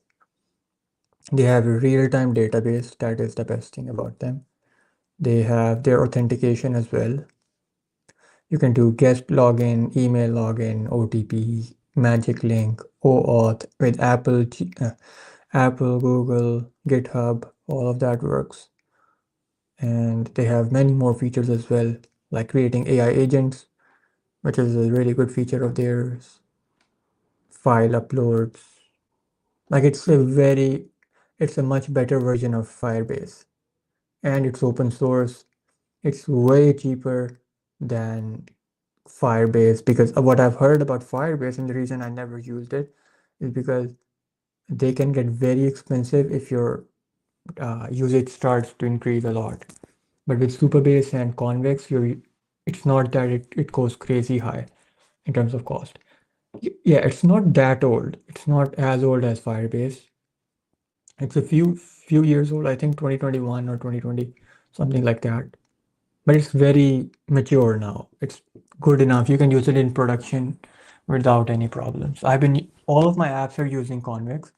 They have a real-time database. That is the best thing about them. They have their authentication as well. You can do guest login, email login, OTP, magic link, OAuth with Apple, Google, GitHub, all of that works. And they have many more features as well, like creating AI agents, which is a really good feature of theirs. File uploads. Like it's a much better version of Firebase. And it's open source. It's way cheaper than Firebase because what I've heard about Firebase and the reason I never used it is because they can get very expensive if your usage starts to increase a lot. But with Superbase and Convex, it's not that it goes crazy high in terms of cost. Yeah, it's not that old. It's not as old as Firebase. It's a few years old. I think 2021 or 2020, something like that. But it's very mature now. It's good enough. You can use it in production without any problems. All of my apps are using Convex,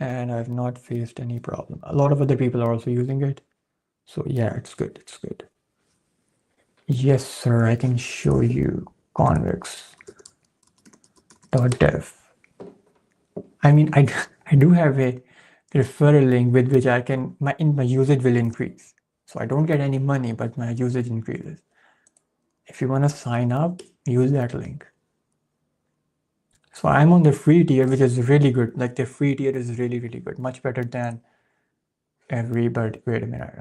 and I've not faced any problem. A lot of other people are also using it. So yeah, it's good. It's good. Yes, sir. I can show you convex.dev. I mean, I do have a referral link with which my usage will increase. So I don't get any money, but my usage increases. If you want to sign up, use that link. So I'm on the free tier, which is really good. Like the free tier is really, really good. Much better than everybody. Wait a minute.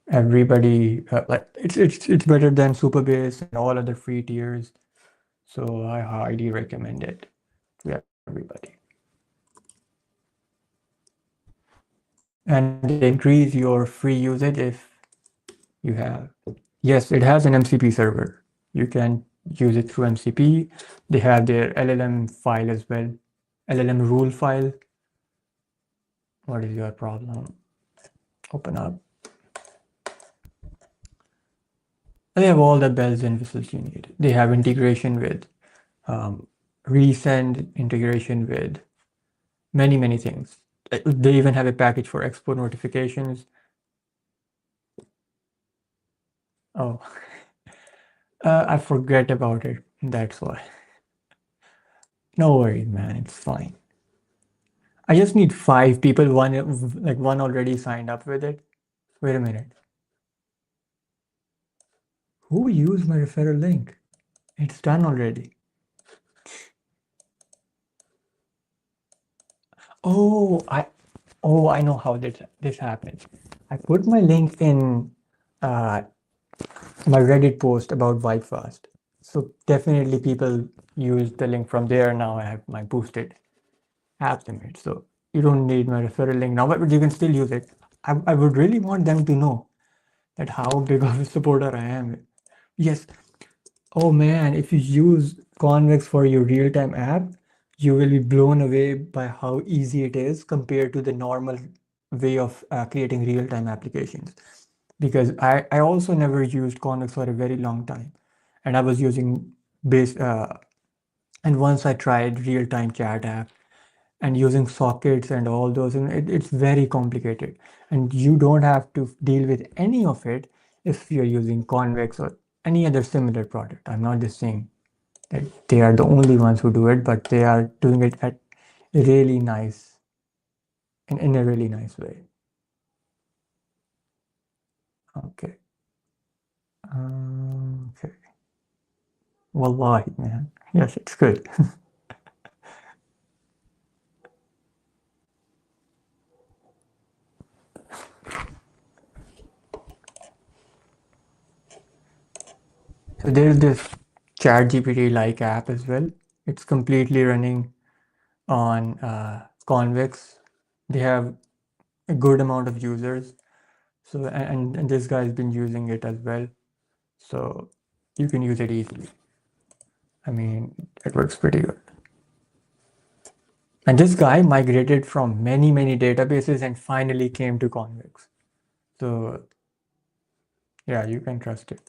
Everybody like it's better than Superbase and all other free tiers. So I highly recommend it to everybody. And they increase your free usage if you have. Yes, it has an MCP server. You can use it through MCP. They have their LLM file as well. LLM rule file. What is your problem? Open up. They have all the bells and whistles you need. They have integration with resend, integration with many things. They even have a package for expo notifications. Oh, I forget about it. That's why. No worries, man. It's fine. I just need 5 people. One already signed up with it. Wait a minute. Who used my referral link? It's done already. Oh, I know how this happened. I put my link in uh, my Reddit post about VibeFast. So definitely people use the link from there. Now I have my boosted app limit. So you don't need my referral link now, but you can still use it. I would really want them to know that how big of a supporter I am. Yes. Oh man, if you use Convex for your real-time app, you will be blown away by how easy it is compared to the normal way of creating real-time applications. Because I also never used Convex for a very long time, and I was using base. And once I tried real-time chat app and using sockets and all those, and it's very complicated, and you don't have to deal with any of it if you're using Convex or any other similar product. I'm not just saying that they are the only ones who do it, but they are doing it at really nice in a really nice way. Okay. Okay. Wallahi, man. Yes, it's good. So there's this ChatGPT like app as well. It's completely running on Convex. They have a good amount of users. So and this guy's been using it as well. So you can use it easily. I mean, it works pretty good. And this guy migrated from many databases and finally came to Convex. So yeah, you can trust it.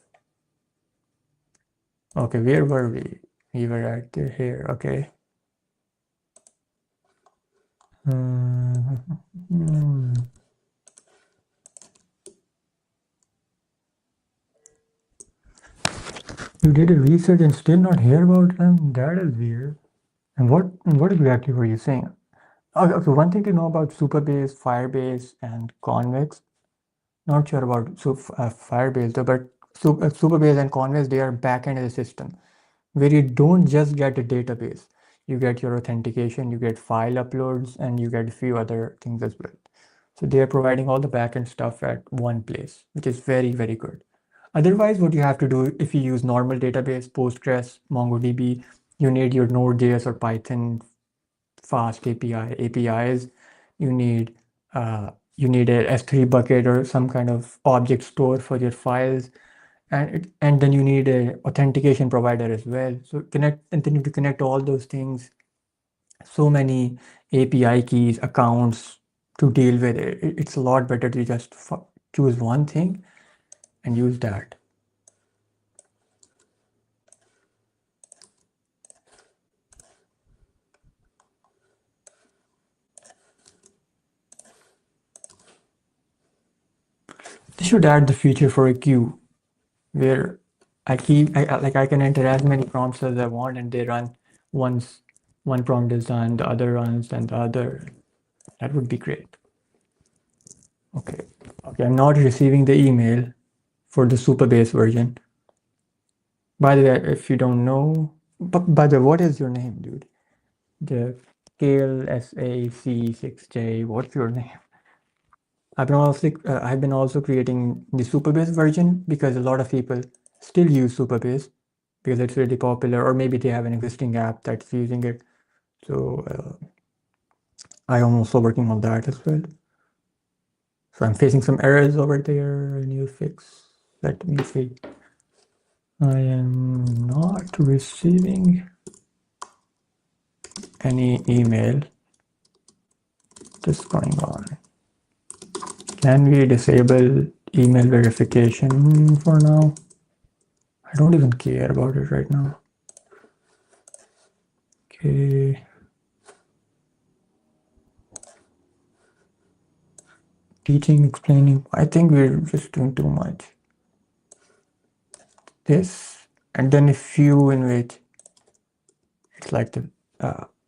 Okay, where were we? We were at here. Okay. Hmm. You did a research and still not hear about them? That is weird. And what exactly were you saying? Okay, one thing to know about Supabase, Firebase, and Convex. Not sure about Firebase though, but Supabase and Convex, they are backend of the system where you don't just get a database. You get your authentication, you get file uploads, and you get a few other things as well. So they are providing all the backend stuff at one place, which is very good. Otherwise, what you have to do if you use normal database, Postgres, MongoDB, you need your Node.js or Python fast APIs. You need you need a S3 bucket or some kind of object store for your files, and then you need a authentication provider as well. So connect and then you to connect all those things. So many API keys, accounts to deal with it. It's a lot better to just choose one thing and use that. They should add the feature for a queue where I can enter as many prompts as I want and they run once one prompt is done, the other runs, and the other. That would be great. Okay. Okay, I'm not receiving the email for the Supabase version. By the way, if you don't know, but by the way, what is your name, dude? The Kale SAC6J. What's your name? I've been also creating the Supabase version because a lot of people still use Supabase because it's really popular, or maybe they have an existing app that's using it. So I am also working on that as well. So I'm facing some errors over there. New fix. Let me see. I am not receiving any email. What's going on? Can we disable email verification for now? I don't even care about it right now. Okay. Teaching, explaining. I think we're just doing too much. This, and then a few in which it's like the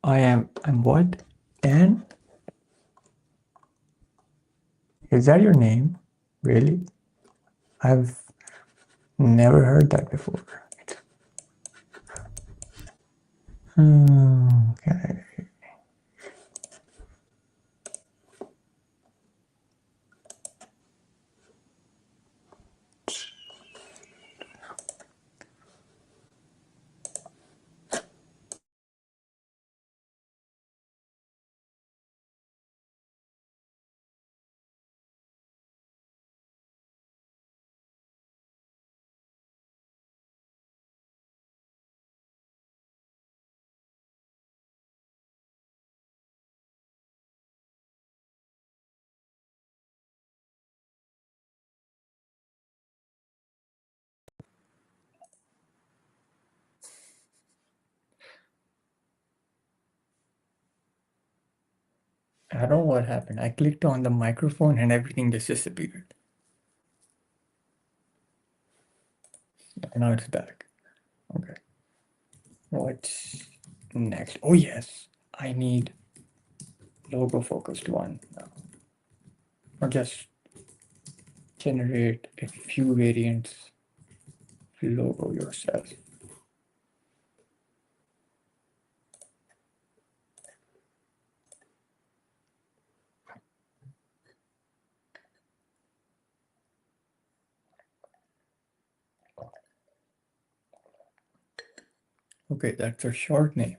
I'm what? Dan? Is that your name? Really? I've never heard that before. Okay. I don't know what happened. I clicked on the microphone and everything just disappeared. Now it's back. Okay. What's next? Oh yes, I need logo focused one now. Or just generate a few variants. logo yourself. Okay, that's a short name.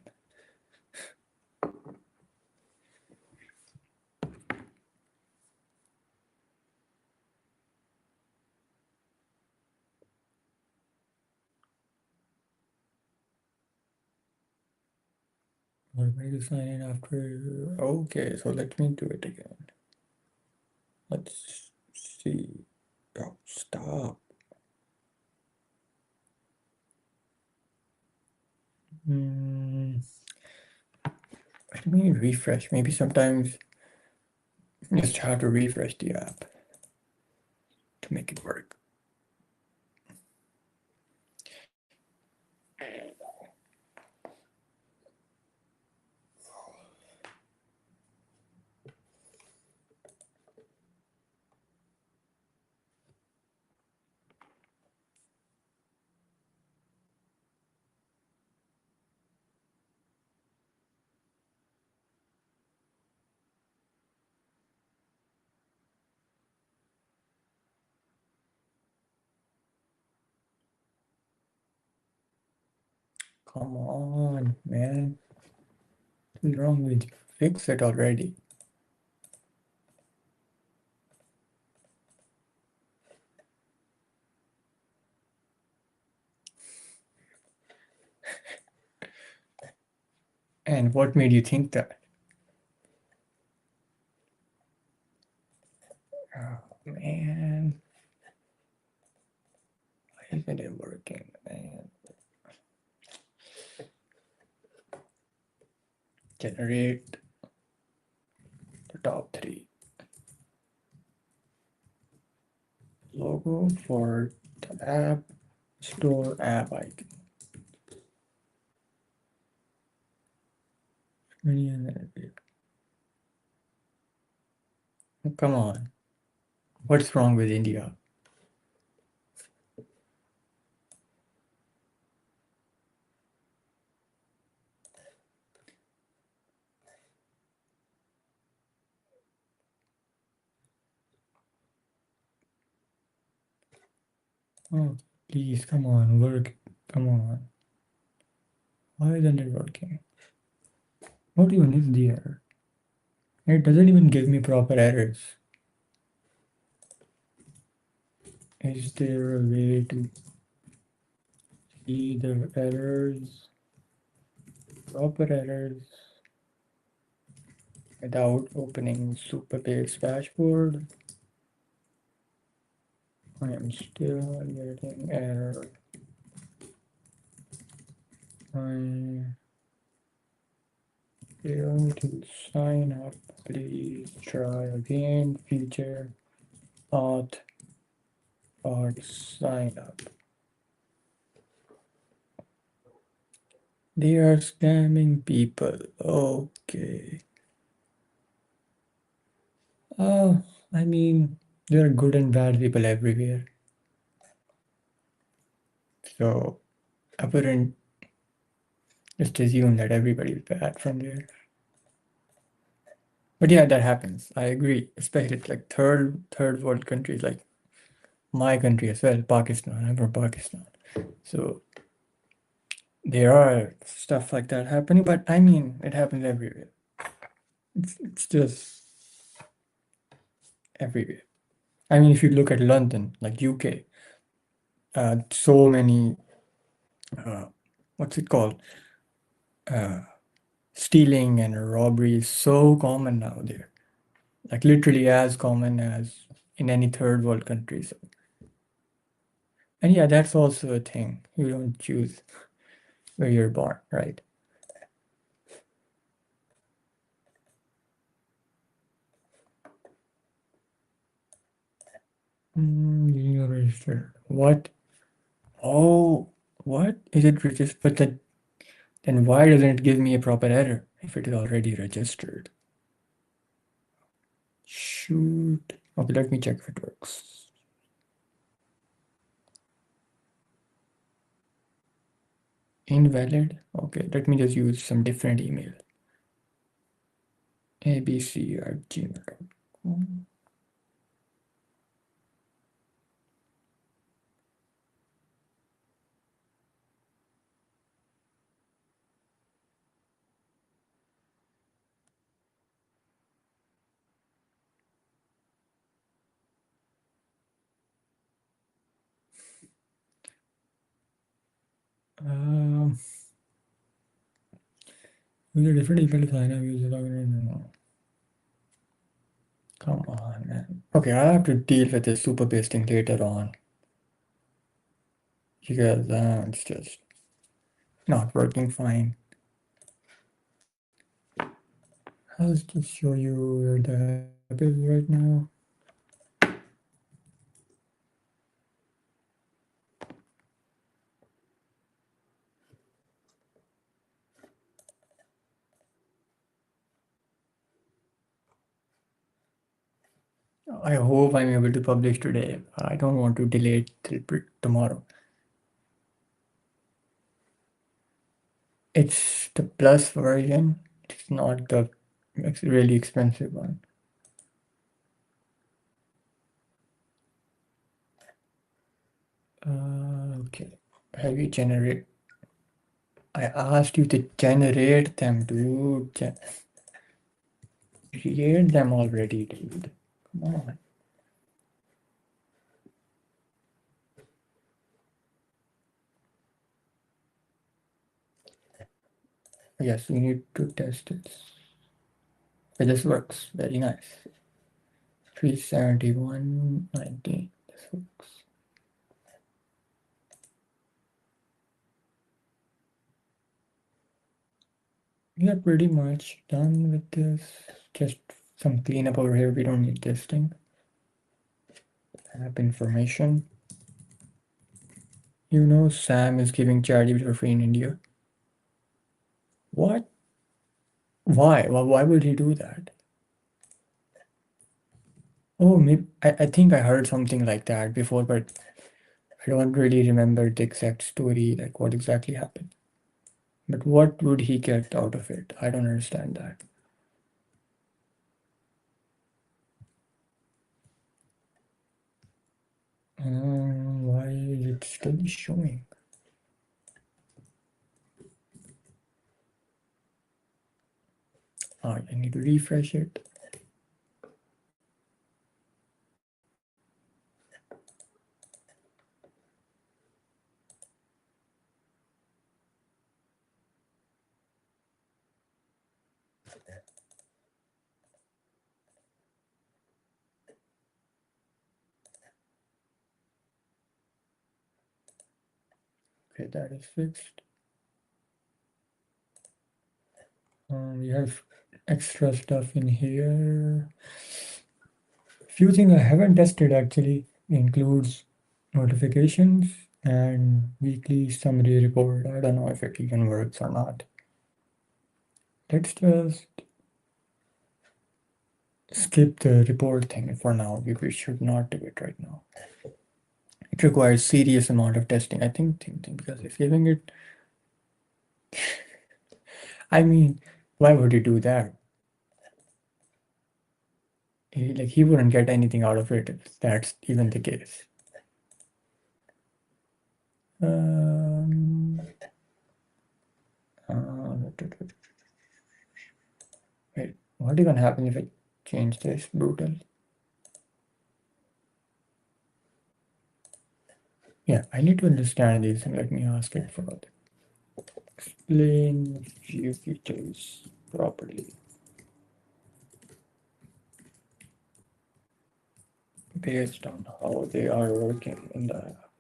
What way to sign in after? Okay, so let me do it again. Let's see. Oh, stop. Let me refresh. Maybe sometimes you just have to refresh the app to make it work. Come on, man. What's wrong with you? Fix it already. And what made you think that? Oh, man. Why isn't it working, man? Generate the top 3. Logo for the app store app icon. Come on. What's wrong with India? Oh, please, come on, work. Come on. Why isn't it working? What even is the error? It doesn't even give me proper errors. Is there a way to see the errors, proper errors, without opening Superbase dashboard? I am still getting error. I failed to sign up. Please try again. Feature auth or sign up. They are scamming people. Okay. Oh, I mean, there are good and bad people everywhere. So I wouldn't just assume that everybody is bad from there. But yeah, that happens. I agree. Especially like third world countries like my country as well, Pakistan. I'm from Pakistan. So there are stuff like that happening, but I mean it happens everywhere. It's just everywhere. I mean, if you look at London, like UK, so many what's it called? Stealing and robbery is so common now there. Like literally as common as in any third world country. So, and yeah, that's also a thing. You don't choose where you're born, right? You register. What? Oh, what is it registered? But then why doesn't it give me a proper error if it is already registered? Shoot. Okay, let me check if it works. Invalid. Okay, let me just use some different email. abc@gmail.com. Use a different email to sign up. Use a login. Come on, man. Okay, I'll have to deal with this super pasting later on because it's just not working fine. I'll just show you where the app is right now. I hope I'm able to publish today. I don't want to delay it till tomorrow. It's the plus version. It's not the really expensive one. Okay. Have you generate? I asked you to generate them, dude. Create them already, dude. Come on. Yes, we need to test it. This works. Very nice. 371.19. This works. We are pretty much done with this. Just some cleanup over here. We don't need testing. App information. You know, Sam is giving charity for free in India. What? Why? Why would he do that? Oh, maybe I think I heard something like that before, but I don't really remember the exact story, like what exactly happened. But what would he get out of it? I don't understand that. Why is it still showing? I need to refresh it. Okay, that is fixed. We have extra stuff in here. Few things I haven't tested actually includes notifications and weekly summary report. I don't know if it even works or not. Let's just skip the report thing for now. We should not do it right now. It requires serious amount of testing. I think because if giving it, I mean, why would you do that? He wouldn't get anything out of it if that's even the case. Wait, what even happen if I change this? Brutal. Yeah, I need to understand these and let me ask it for it. Explain few features properly based on how they are working in the app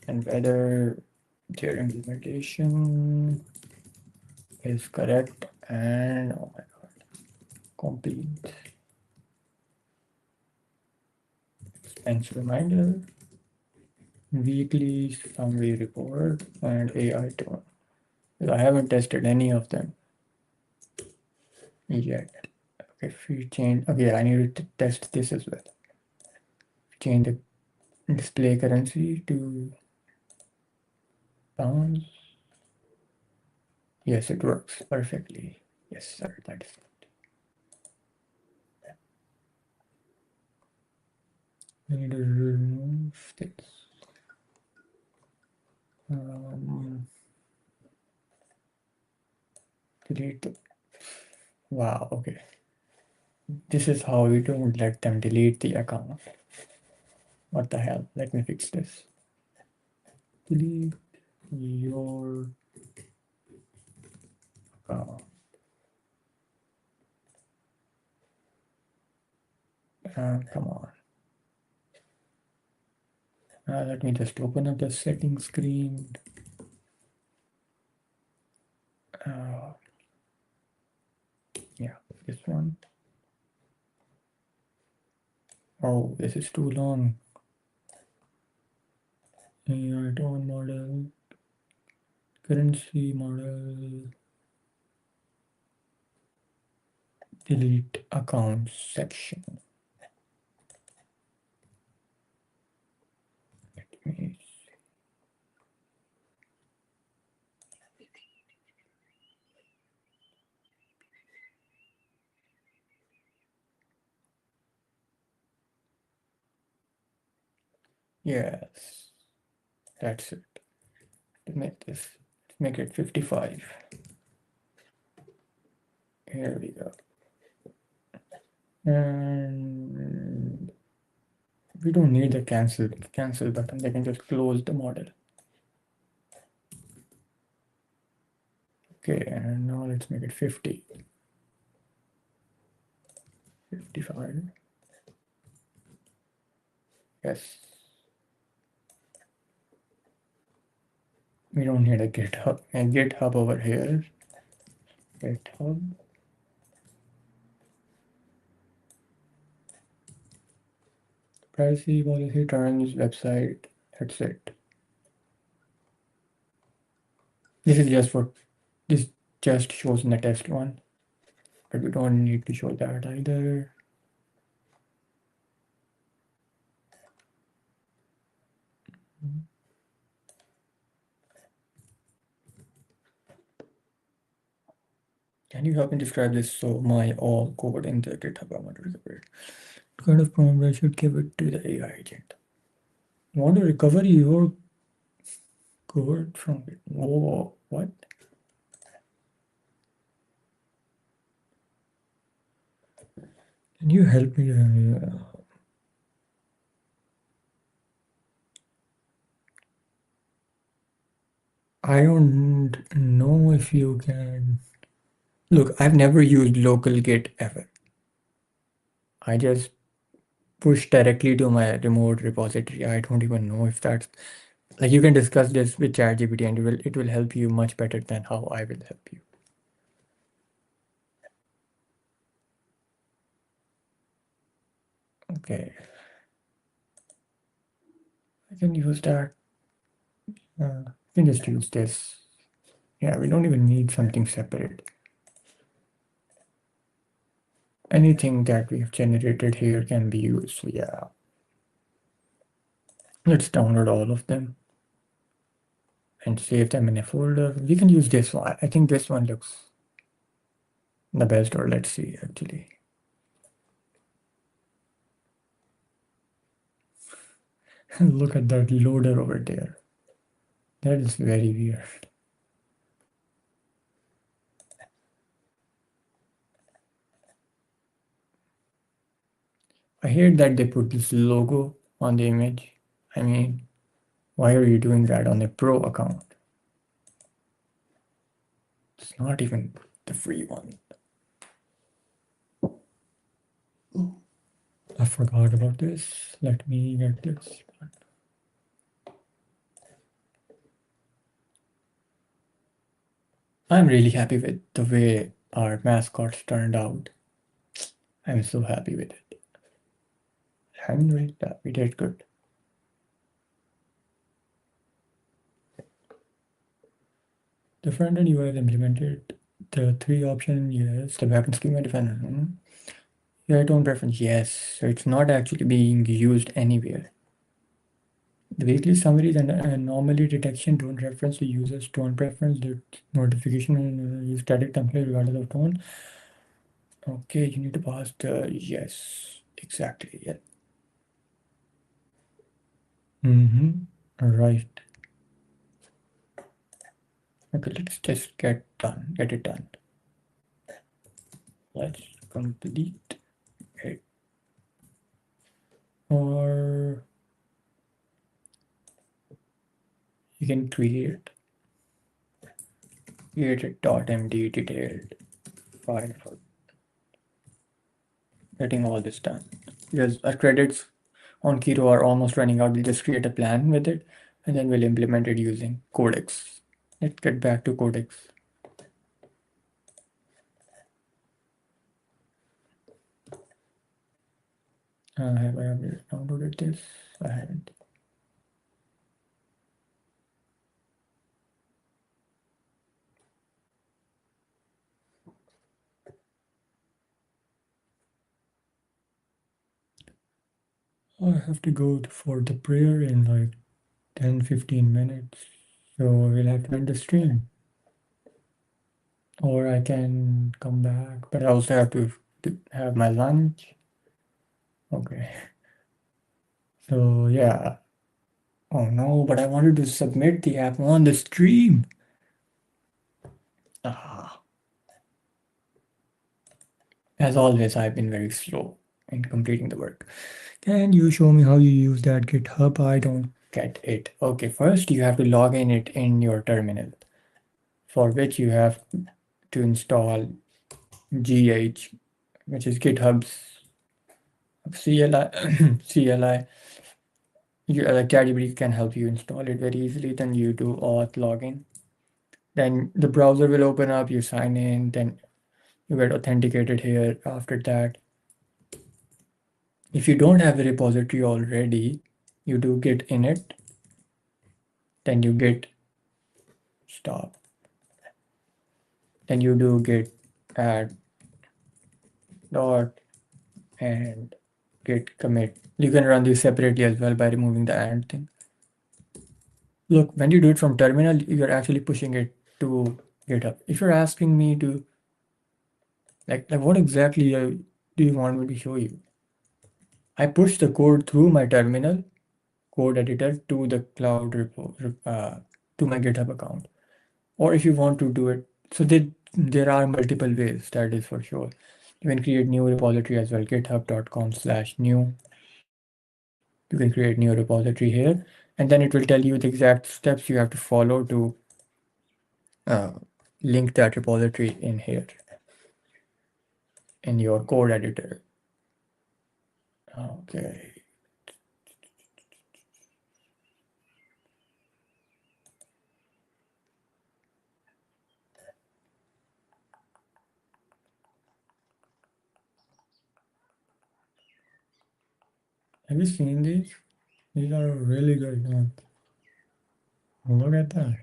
and whether their implementation is correct and oh my god, complete. Expense reminder, weekly summary report, and AI tool. I haven't tested any of them yet. Okay, if we change, okay, I need to test this as well. Change the display currency to Bounce. Yes, it works perfectly. Yes, sir, that is it. I need to remove this. Delete the... Wow, okay. This is how we don't let them delete the account. What the hell? Let me fix this. Delete your account. Come on. Let me just open up the settings screen. Yeah, this one. Oh, this is too long. Tone model, currency model, delete account section. Let me see. Yes, that's it. To make this, make it 55. Here we go. And we don't need the cancel button. They can just close the model. Okay, and now let's make it 50. 55. Yes. We don't need a GitHub. And GitHub over here. GitHub. Privacy policy terms website. That's it. This is just for this just shows in the test one, but we don't need to show that either. Can you help me describe this so my all code in the GitHub I want to recover it? What kind of prompt I should give it to the AI agent? You want to recover your code from it? Oh, what? Can you help me? I don't know if you can. Look, I've never used local Git ever. I just push directly to my remote repository. I don't even know if that's like you can discuss this with ChatGPT and it will help you much better than how I will help you. Okay. I can use that. I can just use this. Yeah, we don't even need something separate. Anything that we have generated here can be used. So yeah. Let's download all of them and save them in a folder. We can use this one. I think this one looks the best, or let's see actually. Look at that loader over there. That is very weird. I hate that they put this logo on the image. I mean, why are you doing that on a pro account? It's not even the free one. I forgot about this. Let me get this. I'm really happy with the way our mascots turned out. I'm so happy with it. Alhamdulillah, we did good. The front-end UI is implemented. The three options, yes. The backend schema defender. Yeah, tone preference, yes. So it's not actually being used anywhere. The weekly summaries and anomaly detection don't reference the user's tone preference. The notification use static template regardless of tone. Okay, you need to pass the yes. Exactly. Yeah. All right. Okay, let's just get it done. Let's complete it. Or you can create a .md detailed file for getting all this done. Because our credits on Kiro are almost running out. We'll just create a plan with it and then we'll implement it using Codex. Let's get back to Codex. Have I ever downloaded this? I haven't. I have to go for the prayer in like 10-15 minutes. So we'll have to end the stream. Or I can come back, but I also have to have my lunch. Okay. So yeah. Oh no, but I wanted to submit the app on the stream. Ah. As always, I've been very slow in completing the work. Can you show me how you use that GitHub? I don't get it. Okay, first you have to log in it in your terminal, for which you have to install GH, which is GitHub's CLI. CLI. Like ChatGPT can help you install it very easily. Then you do auth login. Then the browser will open up. You sign in. Then you get authenticated here. After that, if you don't have a repository already, you do git init. Then you git stop. Then you do git add dot and git commit. You can run these separately as well by removing the and thing. Look, when you do it from terminal, you're actually pushing it to GitHub. If you're asking me to, like what exactly do you want me to show you? I push the code through my terminal code editor to the cloud repo, to my GitHub account. Or if you want to do it, so there are multiple ways, that is for sure. You can create new repository as well, github.com/new. You can create new repository here, and then it will tell you the exact steps you have to follow to link that repository in here in your code editor. Okay. Have you seen these? These are really good. Look at that.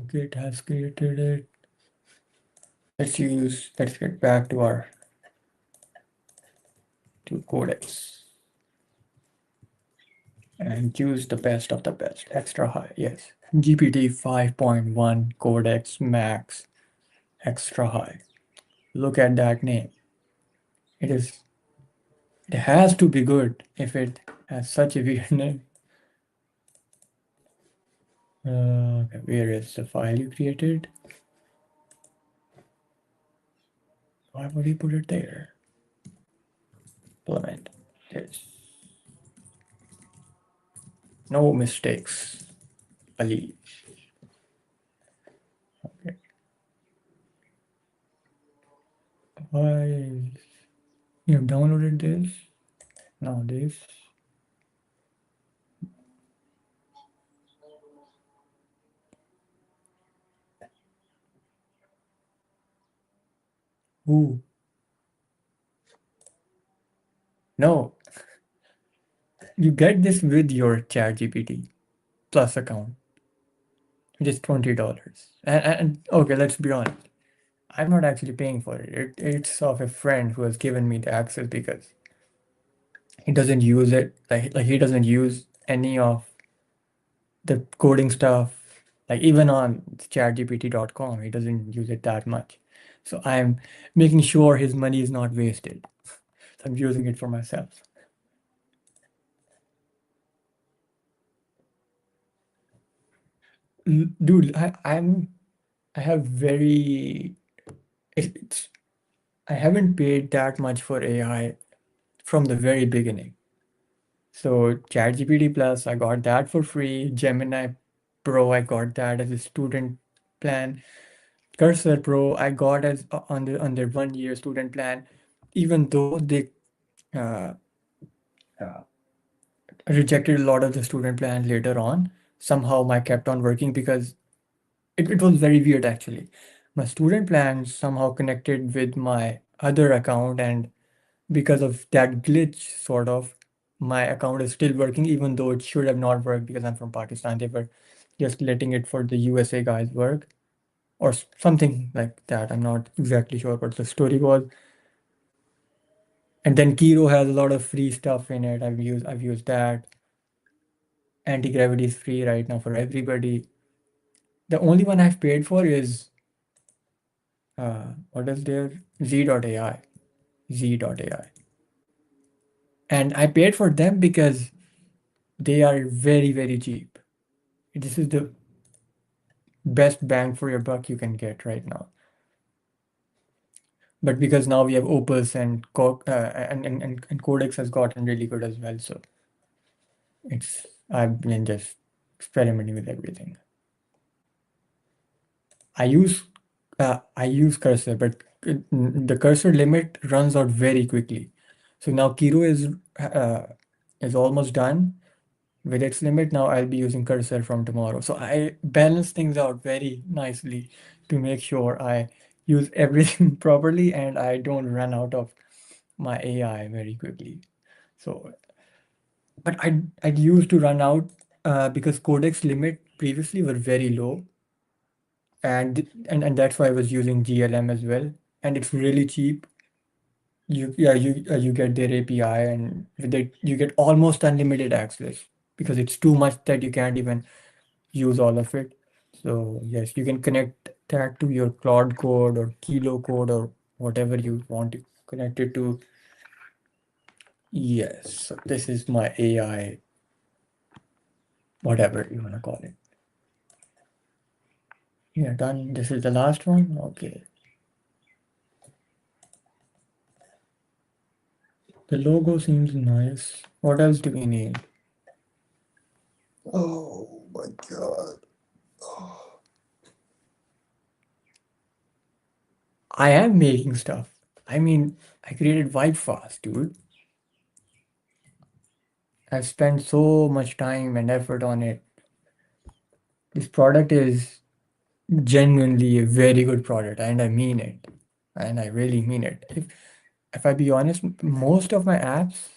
Okay, it has created it. Let's get back to our Codex and choose the best of the best. Extra high, yes. GPT 5.1 Codex Max Extra High. Look at that name. It has to be good if it has such a weird name. Okay, where is the file you created? Why would you put it there? Implement this. No mistakes. Ali. Okay. Why you have downloaded this? Now this. Ooh. No, you get this with your ChatGPT Plus account, just $20. And okay, let's be honest. I'm not actually paying for it. It's of a friend who has given me the access because he doesn't use it. Like he doesn't use any of the coding stuff. Like even on chatgpt.com, he doesn't use it that much. So I'm making sure his money is not wasted. So I'm using it for myself. Dude, I have very it's I haven't paid that much for AI from the very beginning. So ChatGPT Plus, I got that for free. Gemini Pro, I got that as a student plan. Cursor Pro, I got as on their 1 year student plan. Even though they uh, uh, rejected a lot of the student plans later on, somehow I kept on working because it was very weird actually. My student plan somehow connected with my other account, and because of that glitch, sort of, my account is still working, even though it should have not worked because I'm from Pakistan. They were just letting it for the USA guys work or something like that. I'm not exactly sure what the story was. And then Kiro has a lot of free stuff in it. I've used that. Anti-gravity is free right now for everybody. The only one I've paid for is what is there? Z.ai. Z.ai. And I paid for them because they are very, very cheap. This is the best bang for your buck you can get right now. But because now we have Opus and and Codex has gotten really good as well, so it's I've been just experimenting with everything. I use cursor, but the cursor limit runs out very quickly. So now Kiro is almost done with its limit. Now I'll be using cursor from tomorrow. So I balance things out very nicely to make sure I use everything properly and I don't run out of my AI very quickly. So, but I used to run out because codex limit previously were very low, and that's why I was using GLM as well, and it's really cheap. You get their API, and with it you get almost unlimited access because it's too much that you can't even use all of it. So yes, you can connect that to your Cloud Code or Kilo Code or whatever you want to connect it to. Yes, so this is my AI, whatever you want to call it. Yeah, done. This is the last one. Okay. The logo seems nice. What else do we need? Oh my God. I am making stuff. I mean, I created VibeFast, dude. I've spent so much time and effort on it. This product is genuinely a very good product, and I mean it. And I really mean it. If I be honest, most of my apps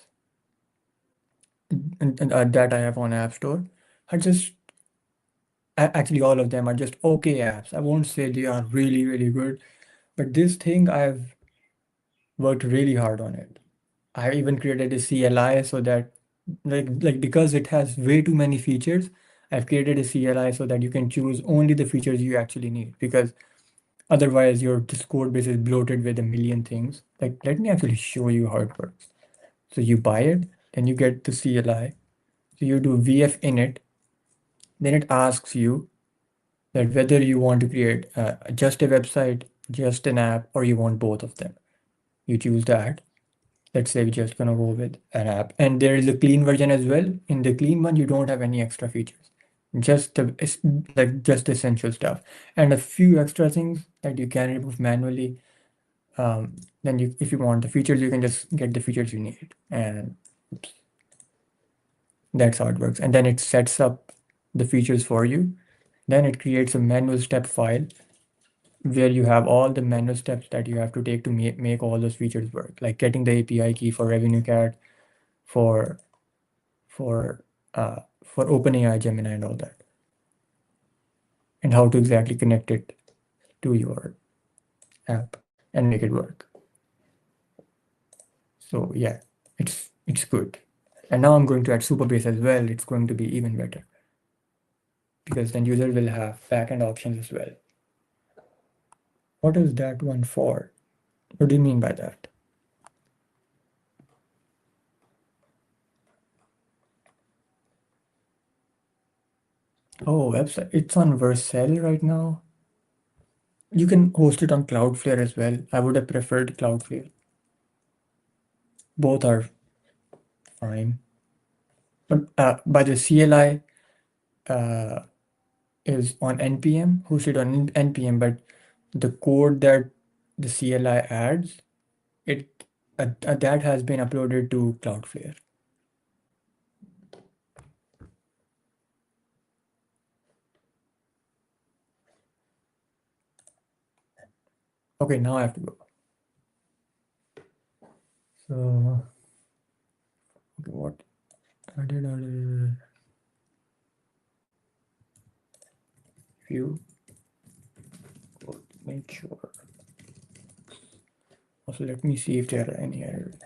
that I have on App Store are just actually all of them are just okay apps. I won't say they are really, really good, but this thing I've worked really hard on it. I even created a CLI so that like because it has way too many features, I've created a CLI so that you can choose only the features you actually need because otherwise your this code base is bloated with a million things. Like let me actually show you how it works. So you buy it, then you get the CLI. So you do VF init, then it asks you that whether you want to create just a website, just an app, or you want both of them. You choose that. Let's say we're just gonna go with an app. And there is a clean version as well. In the clean one, you don't have any extra features. just just the essential stuff, and a few extra things that you can remove manually. Then if you want the features, you can just get the features you need, and that's how it works. And then it sets up the features for you. Then it creates a manual step file where you have all the manual steps that you have to take to make all those features work, like getting the API key for Revenue Cat, for for for OpenAI, Gemini, and all that, and how to exactly connect it to your app and make it work. So yeah, it's good. And now I'm going to add Superbase as well. It's going to be even better because then user will have backend options as well. What is that one for? What do you mean by that? Oh, website. It's on Vercel right now. You can host it on Cloudflare as well. I would have preferred Cloudflare. Both are fine. But by the CLI is on NPM, hosted on NPM, but the code that the CLI adds, it that has been uploaded to Cloudflare. Okay, now I have to go. So, okay, what I did view code, make sure. Also, let me see if there are any errors.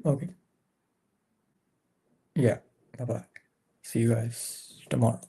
Okay. Yeah. Bye bye. See you guys tomorrow.